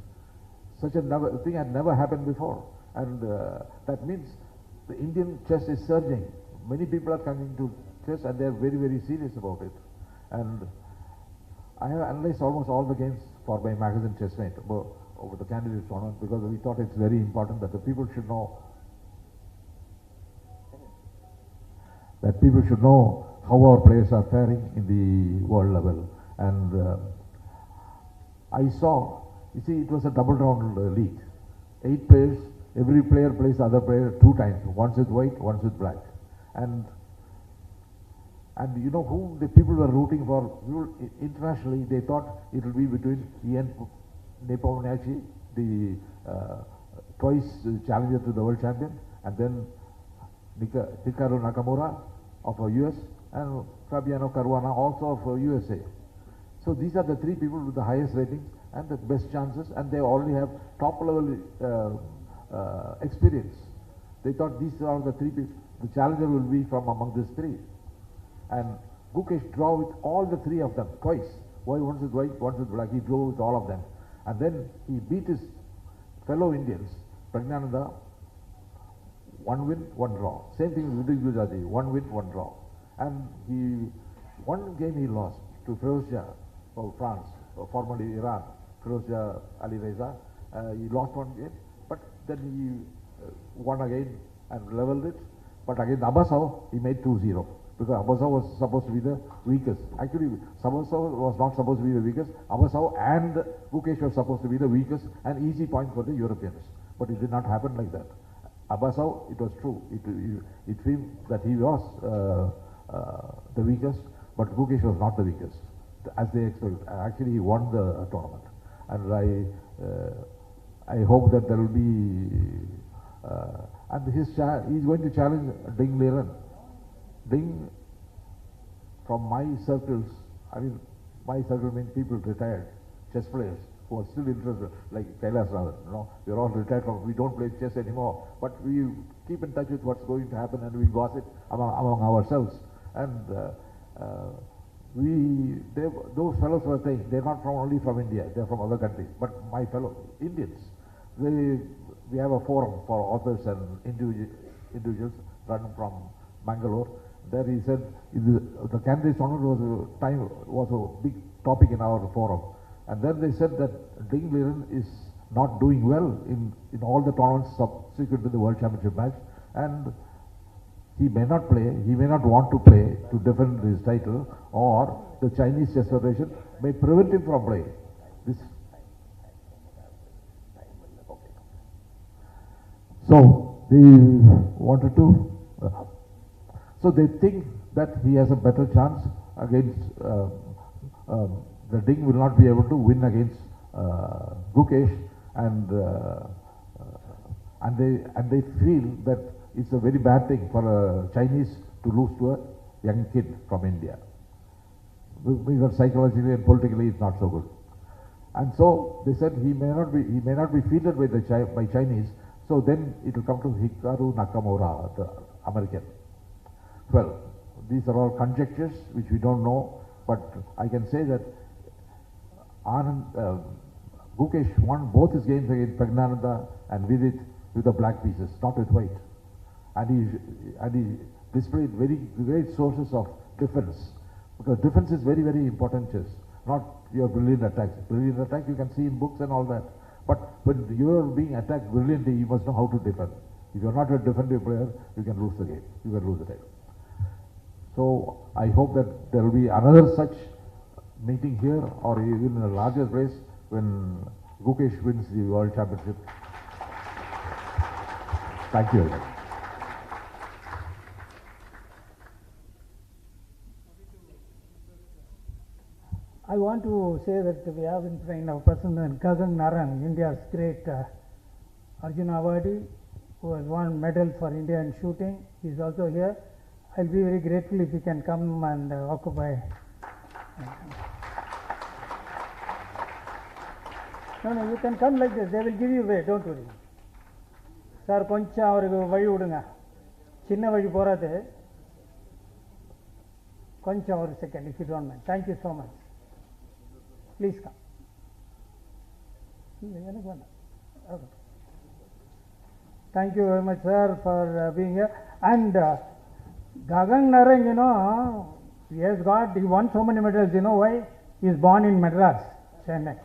Such a thing had never happened before, and that means the Indian chess is surging. Many people are coming to chess, and they are very, very serious about it. And I have analyzed almost all the games for my magazine Chessmate over the candidates tournament, because we thought it's very important that the people should know how our players are faring in the world level. And I saw, you see, it was a double round league. 8 players, every player plays the other player 2 times, once with white, once with black. And you know who the people were rooting for? Internationally, they thought it will be between Ian Nepomniachtchi, the twice challenger to the world champion, and then Hikaru Nakamura of US, and Fabiano Caruana also of USA. So these are the 3 people with the highest ratings and the best chances, and they already have top level experience. They thought these are the 3 people. The challenger will be from among these 3. And Gukesh draw with all the 3 of them twice. Once with white, once with black. He drew with all of them. And then he beat his fellow Indians, Pragnananda, 1 win, 1 draw. Same thing with Udit Gujarati, 1 win, 1 draw. And one game he lost to Firozja of France, formerly Iran, Firozja Ali Reza. He lost 1 game, but then he won again and leveled it. But against Abasov, he made 2-0. Because Abasov was supposed to be the weakest. Actually, Abasov was not supposed to be the weakest. Abasov and Gukesh were supposed to be the weakest and easy point for the Europeans. But it did not happen like that. Abasov, it was true. It seemed that he was the weakest, but Gukesh was not the weakest, as they expected. Actually, he won the tournament. And I hope that there will be... and he's going to challenge Ding Liren. Ding, from my circles, I mean, my circle means people retired, chess players who are still interested, like Kailas Ravan, we're all retired from, we don't play chess anymore, but we keep in touch with what's going to happen, and we gossip among ourselves. And those fellows were saying, they're not only from India, they're from other countries, but my fellow Indians, we have a forum for authors and individuals run from Bangalore. There he said the candidates tournament was a big topic in our forum. And then they said that Ding Liren is not doing well in all the tournaments subsequent to the World Championship match, and he may not play, he may not want to play to defend his title, or the Chinese Chess Federation may prevent him from playing. So they wanted to... So they think that he has a better chance against, the Ding will not be able to win against Gukesh, and they feel that it's a very bad thing for a Chinese to lose to a young kid from India. Because psychologically and politically it's not so good. And so they said he may not be fielded by Chinese, so then it will come to Hikaru Nakamura, the American. Well, these are all conjectures which we don't know, but I can say that Gukesh won both his games against Pragnananda and Vidit with the black pieces, not with white. And he displayed very great sources of defense, because defense is very, very important chess, not your brilliant attacks. Brilliant attacks you can see in books and all that, but when you are being attacked brilliantly, you must know how to defend. If you are not a defensive player, you can lose the game, you can lose the title. So I hope that there will be another such meeting here, or even in a larger place, when Gukesh wins the World Championship. Thank you very much. I want to say that we have in front of person Adithanar, India's great Arjuna awardee, who has won medals for India in shooting. He is also here. I'll be very grateful if he can come and occupy. No, you can come like this. They will give you way. Don't worry. Sir, koncha avarku vali vidunga. Chinna vali porathu. Koncha or second, if you don't mind. Thank you so much. Please come. Okay. Thank you very much, sir, for being here. And Adithanar, you know, he won so many medals. You know why? He is born in Madras, Chennai.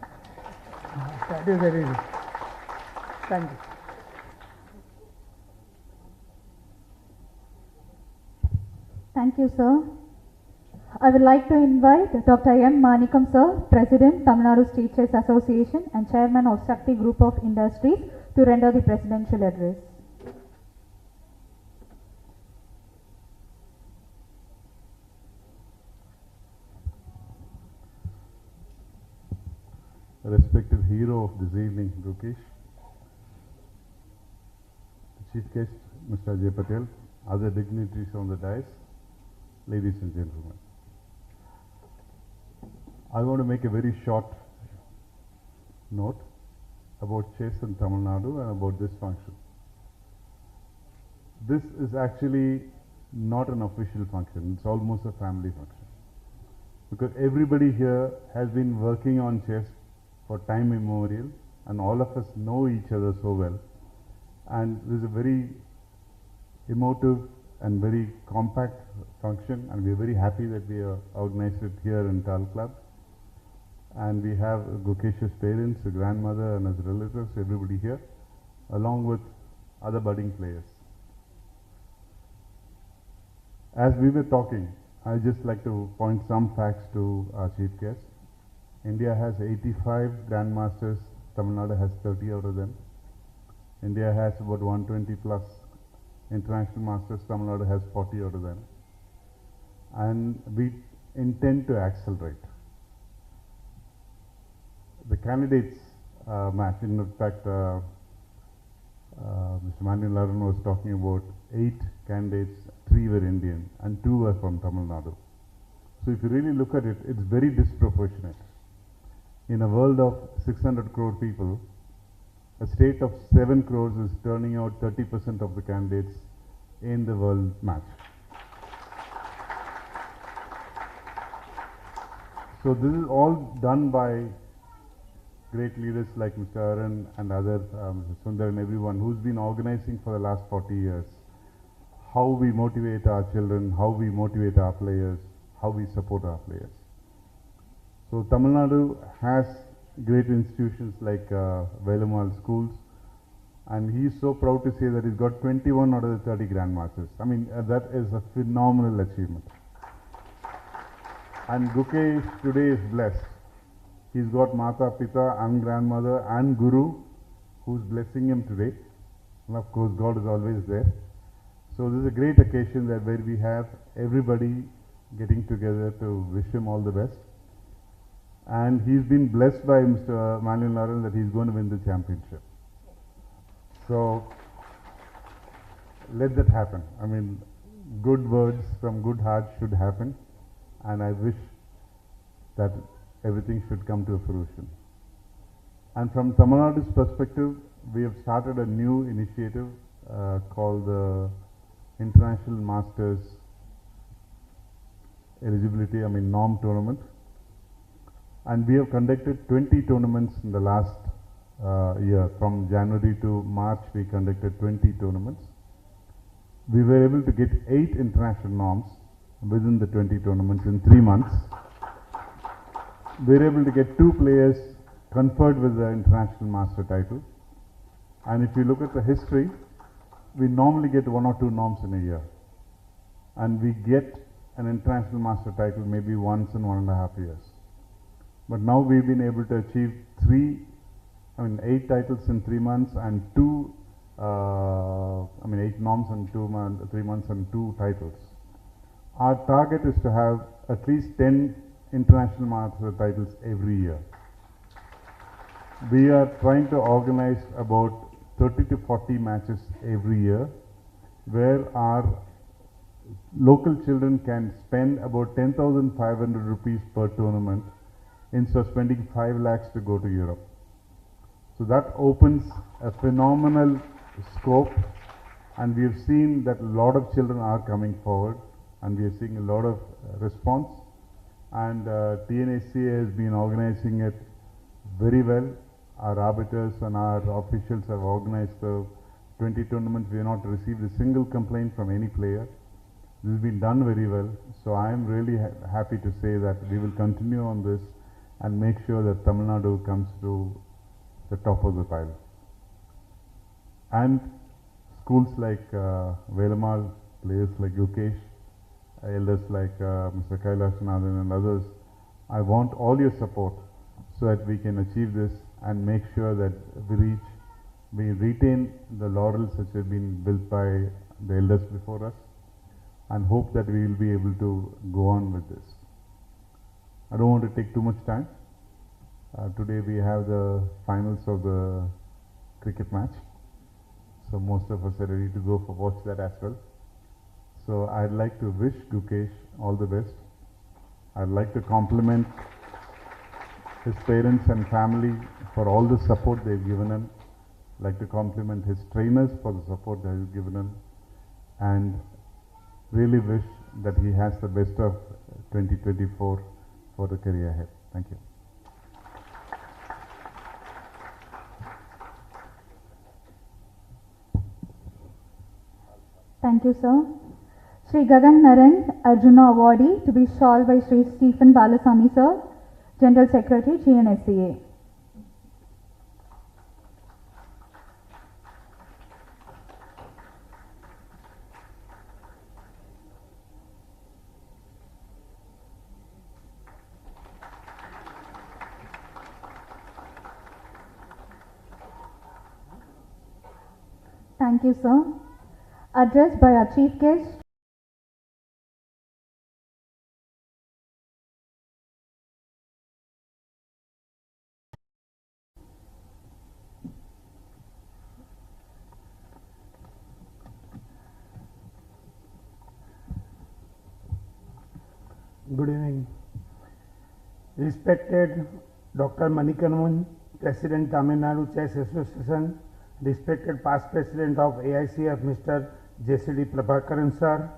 That is the reason. Thank you. Thank you, sir. I would like to invite Dr. M. Manikam, sir, President, Tamil Nadu Teachers Association and Chairman of Shakti Group of Industries, to render the presidential address. Respected hero of this evening, Gukesh, the Chief Guest, Mr. Ajay Patel, other dignitaries on the dais, ladies and gentlemen. I want to make a very short note about chess in Tamil Nadu and about this function. This is actually not an official function, it's almost a family function. Because everybody here has been working on chess for time immemorial, and all of us know each other so well. And this is a very emotive and very compact function, and we are very happy that we are organized it here in Tal Club. And we have Gukesh's parents, his grandmother and his relatives, everybody here, along with other budding players. As we were talking, I just like to point some facts to our chief guest. India has 85 grandmasters, Tamil Nadu has 30 out of them. India has about 120 plus international masters, Tamil Nadu has 40 out of them. And we intend to accelerate. The candidates match, in fact, Mr. Manuel was talking about 8 candidates, 3 were Indian and 2 were from Tamil Nadu. So if you really look at it, it's very disproportionate. In a world of 600 crore people, a state of 7 crores is turning out 30% of the candidates in the world match. So this is all done by great leaders like Mr. Arun and other, Mr. Sundar and everyone who's been organizing for the last 40 years. How we motivate our children, how we motivate our players, how we support our players. So Tamil Nadu has great institutions like Velumal schools, and he's so proud to say that he's got 21 out of the 30 grandmasters. I mean, that is a phenomenal achievement. And Gukesh today is blessed. He's got Mata, Pita and grandmother and Guru who's blessing him today. And of course, God is always there. So this is a great occasion that where we have everybody getting together to wish him all the best. And he's been blessed by Mr. Manuel Naran that he's going to win the championship. So let that happen. I mean, good words from good hearts should happen, and I wish that everything should come to fruition. And from Tamil Nadu's perspective, we have started a new initiative called the International Masters Eligibility, Norm Tournament. And we have conducted 20 tournaments in the last year. From January to March, we conducted 20 tournaments. We were able to get 8 international norms within the 20 tournaments in 3 months. We were able to get 2 players conferred with the international master title. And if you look at the history, we normally get 1 or 2 norms in a year. And we get an international master title maybe once in 1.5 years. But now we've been able to achieve 8 titles in 3 months and 8 norms in 3 months and 2 titles. Our target is to have at least 10 international master titles every year. We are trying to organize about 30 to 40 matches every year, where our local children can spend about 10,500 rupees per tournament instead of spending 5 lakhs to go to Europe. So that opens a phenomenal scope, and we have seen that a lot of children are coming forward, and we are seeing a lot of response, and TNSCA has been organizing it very well. Our arbiters and our officials have organized the 20 tournaments. We have not received a single complaint from any player. This has been done very well. So I am really happy to say that we will continue on this and make sure that Tamil Nadu comes to the top of the pile. And schools like Velamal, players like Gukesh, elders like Mr. Kailashanathan and others, I want all your support so that we can achieve this and make sure that we retain the laurels which have been built by the elders before us, and hope that we will be able to go on with this. I don't want to take too much time. Today we have the finals of the cricket match, so most of us are ready to go for watch that as well. So I'd like to wish Gukesh all the best. I'd like to compliment his parents and family for all the support they've given him. I'd like to compliment his trainers for the support they've given him, and really wish that he has the best of 2024 for the career ahead. Thank you. Thank you, sir. Shri Gagan Naran Arjuna Awardee to be shawled by Shri Stephen Balasamy, sir, General Secretary, GNSCA. Thank you, sir. Address by our chief guest, Good evening. Respected Dr. Manikandan, President Tamil Nadu Chess Association, respected past President of AICF Mr. JCD Prabhakaran sir,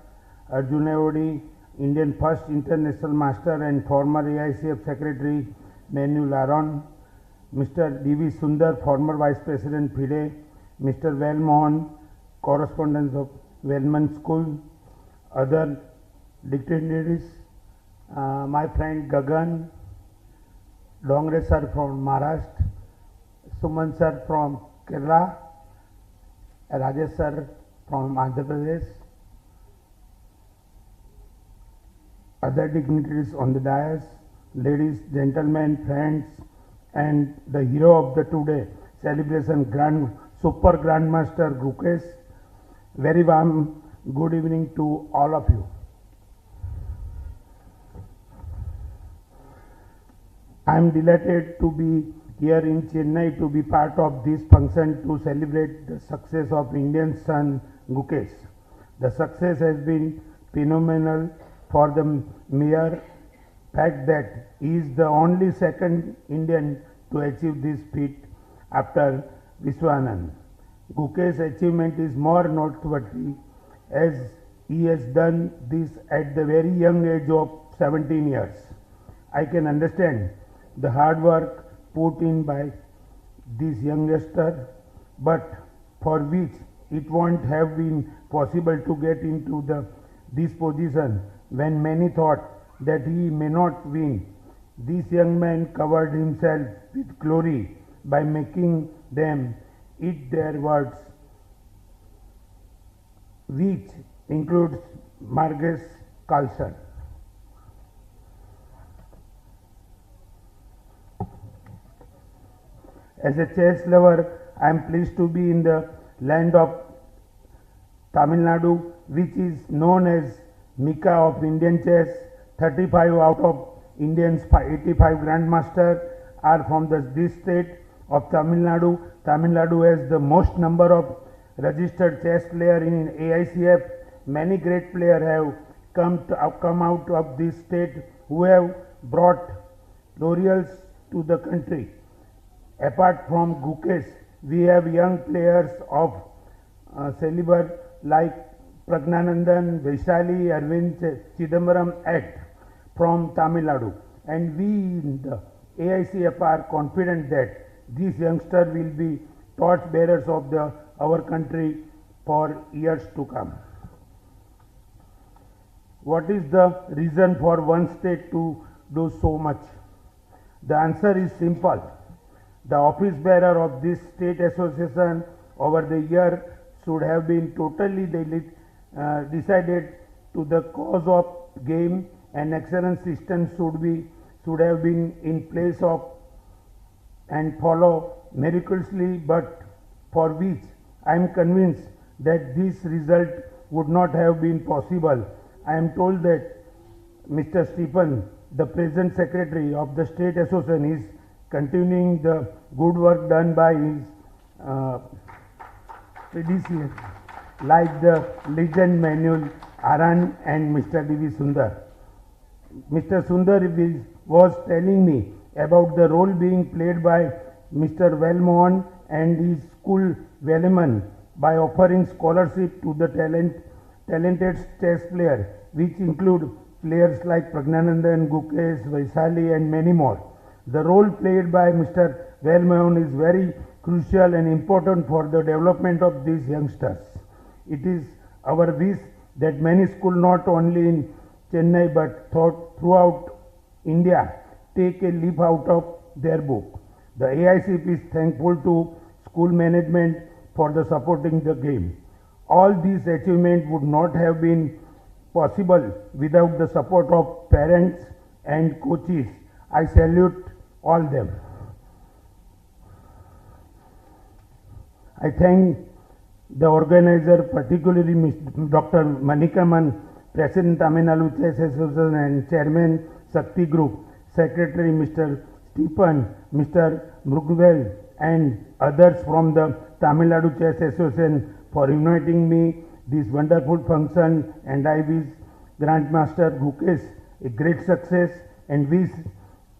Arjuna Awardee, Indian first international master and former AICF Secretary Manu Laron, Mr. D.V. Sundar, former Vice President FIDE, Mr. Vel Mohan, correspondent of Wellman School, other dignitaries, my friend Gagan, Dongre sir from Maharashtra, Suman sir from Kerala, Rajesh sir from Andhra Pradesh, other dignitaries on the dais, ladies, gentlemen, friends, and the hero of the today celebration, Super Grandmaster Gukesh. Very warm good evening to all of you. I am delighted to be here in Chennai to be part of this function to celebrate the success of Indian son Gukesh. The success has been phenomenal for the mere fact that he is the only second Indian to achieve this feat after Vishwanand. Gukesh's achievement is more noteworthy as he has done this at the very young age of 17 years. I can understand the hard work put in by this youngster, but for which it won't have been possible to get into this position when many thought that he may not win. This young man covered himself with glory by making them eat their words, which includes Marcus Carlson. As a chess lover, I am pleased to be in the land of Tamil Nadu, which is known as Mecca of Indian chess. 35 out of Indians 85 grandmaster are from this state of Tamil Nadu. Tamil Nadu has the most number of registered chess players in AICF. Many great players have come out of this state who have brought laurels to the country. Apart from Gukesh, we have young players of caliber like Pragnanandan, Vaishali, Arvind Chidambaram Act from Tamil Nadu, and we in the AICF are confident that these youngsters will be torch bearers of our country for years to come. What is the reason for one state to do so much? The answer is simple. The office bearer of this state association over the year should have been totally decided to the cause of game, and excellent system should have been in place of and follow miraculously, but for which I am convinced that this result would not have been possible. I am told that Mr. Stephen, the present secretary of the State Association, is continuing the good work done by his predecessors like the legend Manuel Aran and Mr. D.V. Sundar. Mr. Sundar was telling me about the role being played by Mr. Velmohan and his school Velleman by offering scholarship to the talented chess players, which include players like Pragnanandan, Gukesh, Vaishali and many more. The role played by Mr. Velmohan is very crucial and important for the development of these youngsters. It is our wish that many schools, not only in Chennai but throughout India, take a leaf out of their book. The AICP is thankful to school management for the supporting the game. All these achievements would not have been possible without the support of parents and coaches. I salute all them. I thank the organizer, particularly Dr. Manikaman, President Tamil Nadu Chess Association and Chairman Shakti Group, Secretary Mr. Stephen, Mr. Mrugvel and others from the Tamil Nadu Chess Association for inviting me this wonderful function, and I wish Grandmaster Gukesh a great success and wish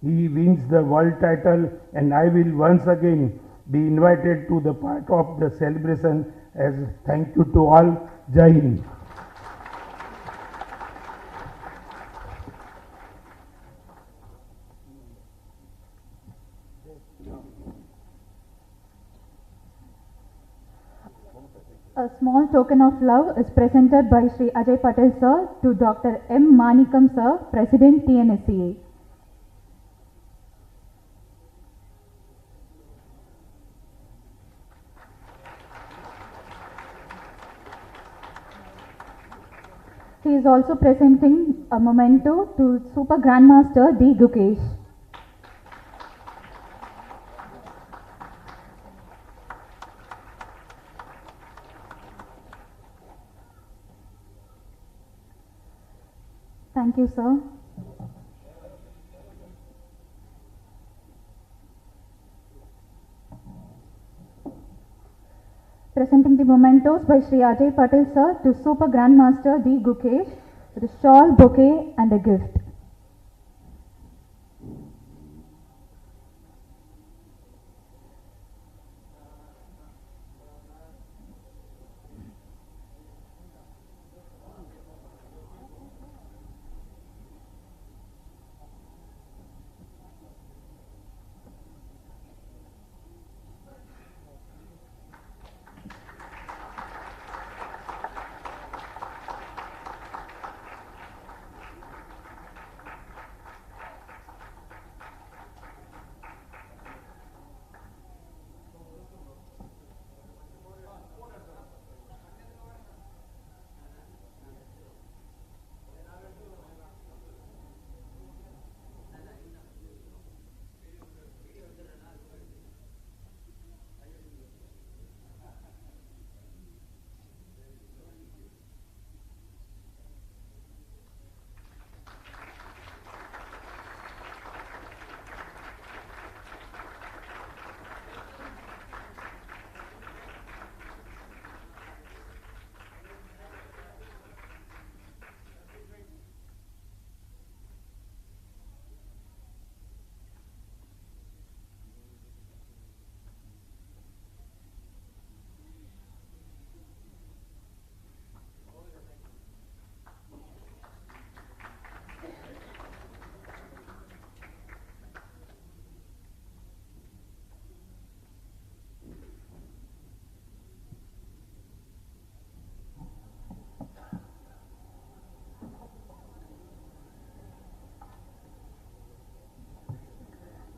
he wins the world title, and I will once again be invited to the part of the celebration as thank you to all. Jai Hind. A small token of love is presented by Sri Ajay Patel sir to Dr. M. Manikam sir, President TNSCA. He is also presenting a memento to Super Grandmaster D. Gukesh. Thank you, sir. Presenting the mementos by Sri Ajay Patel sir to Super Grandmaster D. Gukesh with a shawl, bouquet and a gift.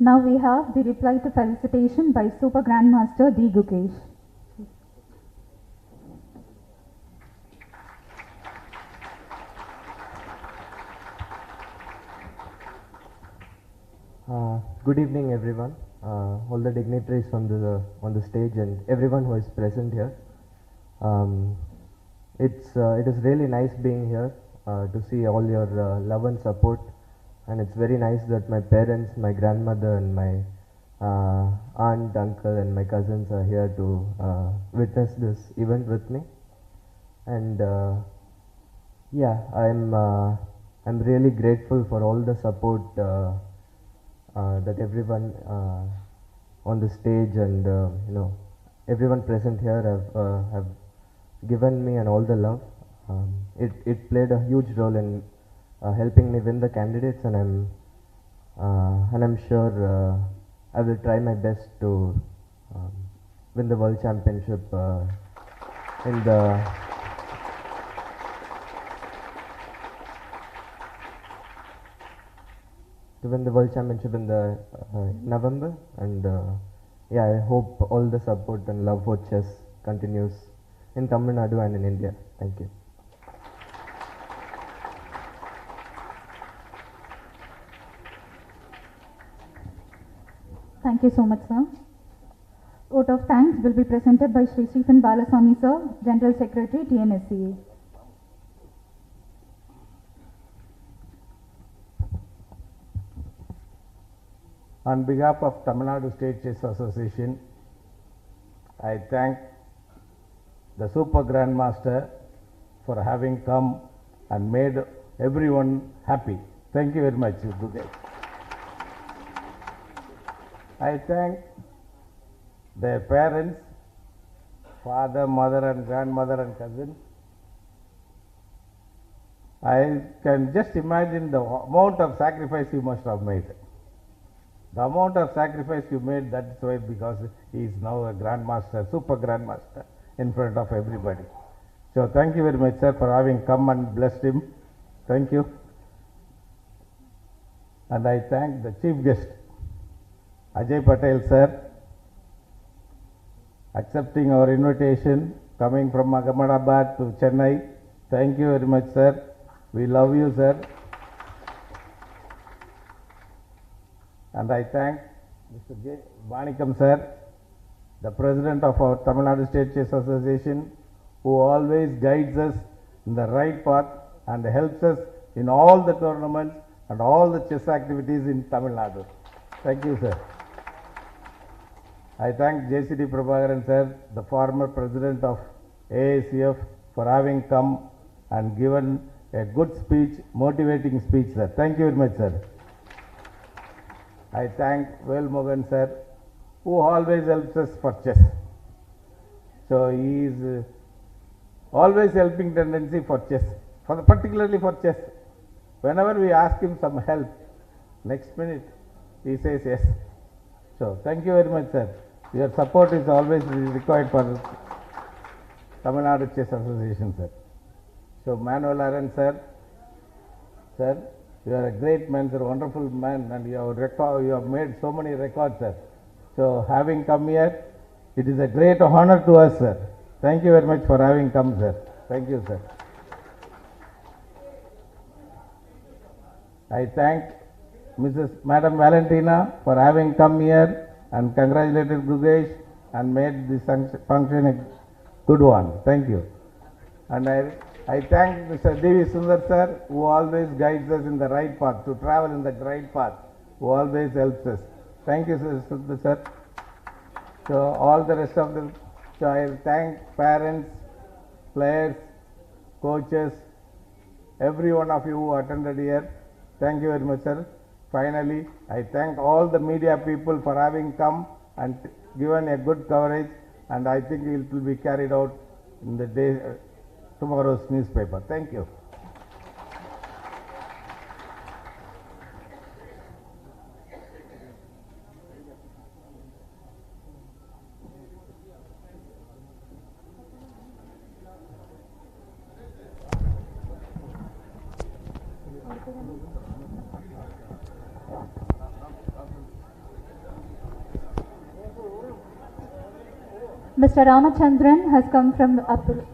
Now we have the reply to felicitation by Super Grandmaster D. Gukesh. Good evening, everyone. All the dignitaries on the stage and everyone who is present here. It is really nice being here to see all your love and support, and it's very nice that my parents, my grandmother, and my aunt, uncle, and my cousins are here to witness this event with me. And yeah, I'm really grateful for all the support that everyone on the stage and everyone present here have given me, and all the love. It played a huge role in helping me win the candidates, and I'm sure I will try my best to win the World Championship in the November. And yeah, I hope all the support and love for chess continues in Tamil Nadu and in India. Thank you. Thank you so much, sir. Vote of thanks will be presented by Sri Stephen Balasamy, sir, General Secretary, TNSCA. On behalf of Tamil Nadu State Chess Association, I thank the Super Grandmaster for having come and made everyone happy. Thank you very much, Gukesh. I thank their parents, father, mother, and grandmother, and cousins. I can just imagine the amount of sacrifice you must have made. The amount of sacrifice you made, that's why, because he is now a grandmaster, super grandmaster, in front of everybody. So thank you very much, sir, for having come and blessed him. Thank you. And I thank the chief guest, Ajay Patel, sir, accepting our invitation, coming from Ahmedabad to Chennai. Thank you very much, sir. We love you, sir. And I thank Mr. J. Manikam, sir, the president of our Tamil Nadu State Chess Association, who always guides us in the right path and helps us in all the tournaments and all the chess activities in Tamil Nadu. Thank you, sir. I thank JCD Prabhakaran, sir, the former president of AACF, for having come and given a good speech, motivating speech, sir. Thank you very much, sir. I thank Vel Mogan, sir, who always helps us for chess. So he is always helping tendency for chess, particularly for chess. Whenever we ask him some help, next minute he says yes. So thank you very much, sir. Your support is always required for Tamil Nadu Chess Association, sir. So Manuel Aaron, sir, you are a great man, sir, wonderful man, and you have made so many records, sir. So having come here, it is a great honor to us, sir. Thank you very much for having come, sir. Thank you, sir. I thank Madam Valentina for having come here and congratulated Gukesh and made this function a good one. Thank you. And I thank Mr. D.V. Sundar, sir, who always guides us in the right path, to travel in the right path, who always helps us. Thank you, Sundar, sir. So all the rest of the, so I thank parents, players, coaches, every one of you who attended here. Thank you very much, sir. Finally, I thank all the media people for having come and given a good coverage, and I think it will be carried out in the day, tomorrow's newspaper. Thank you. Mr. Ramachandran has come from Apur.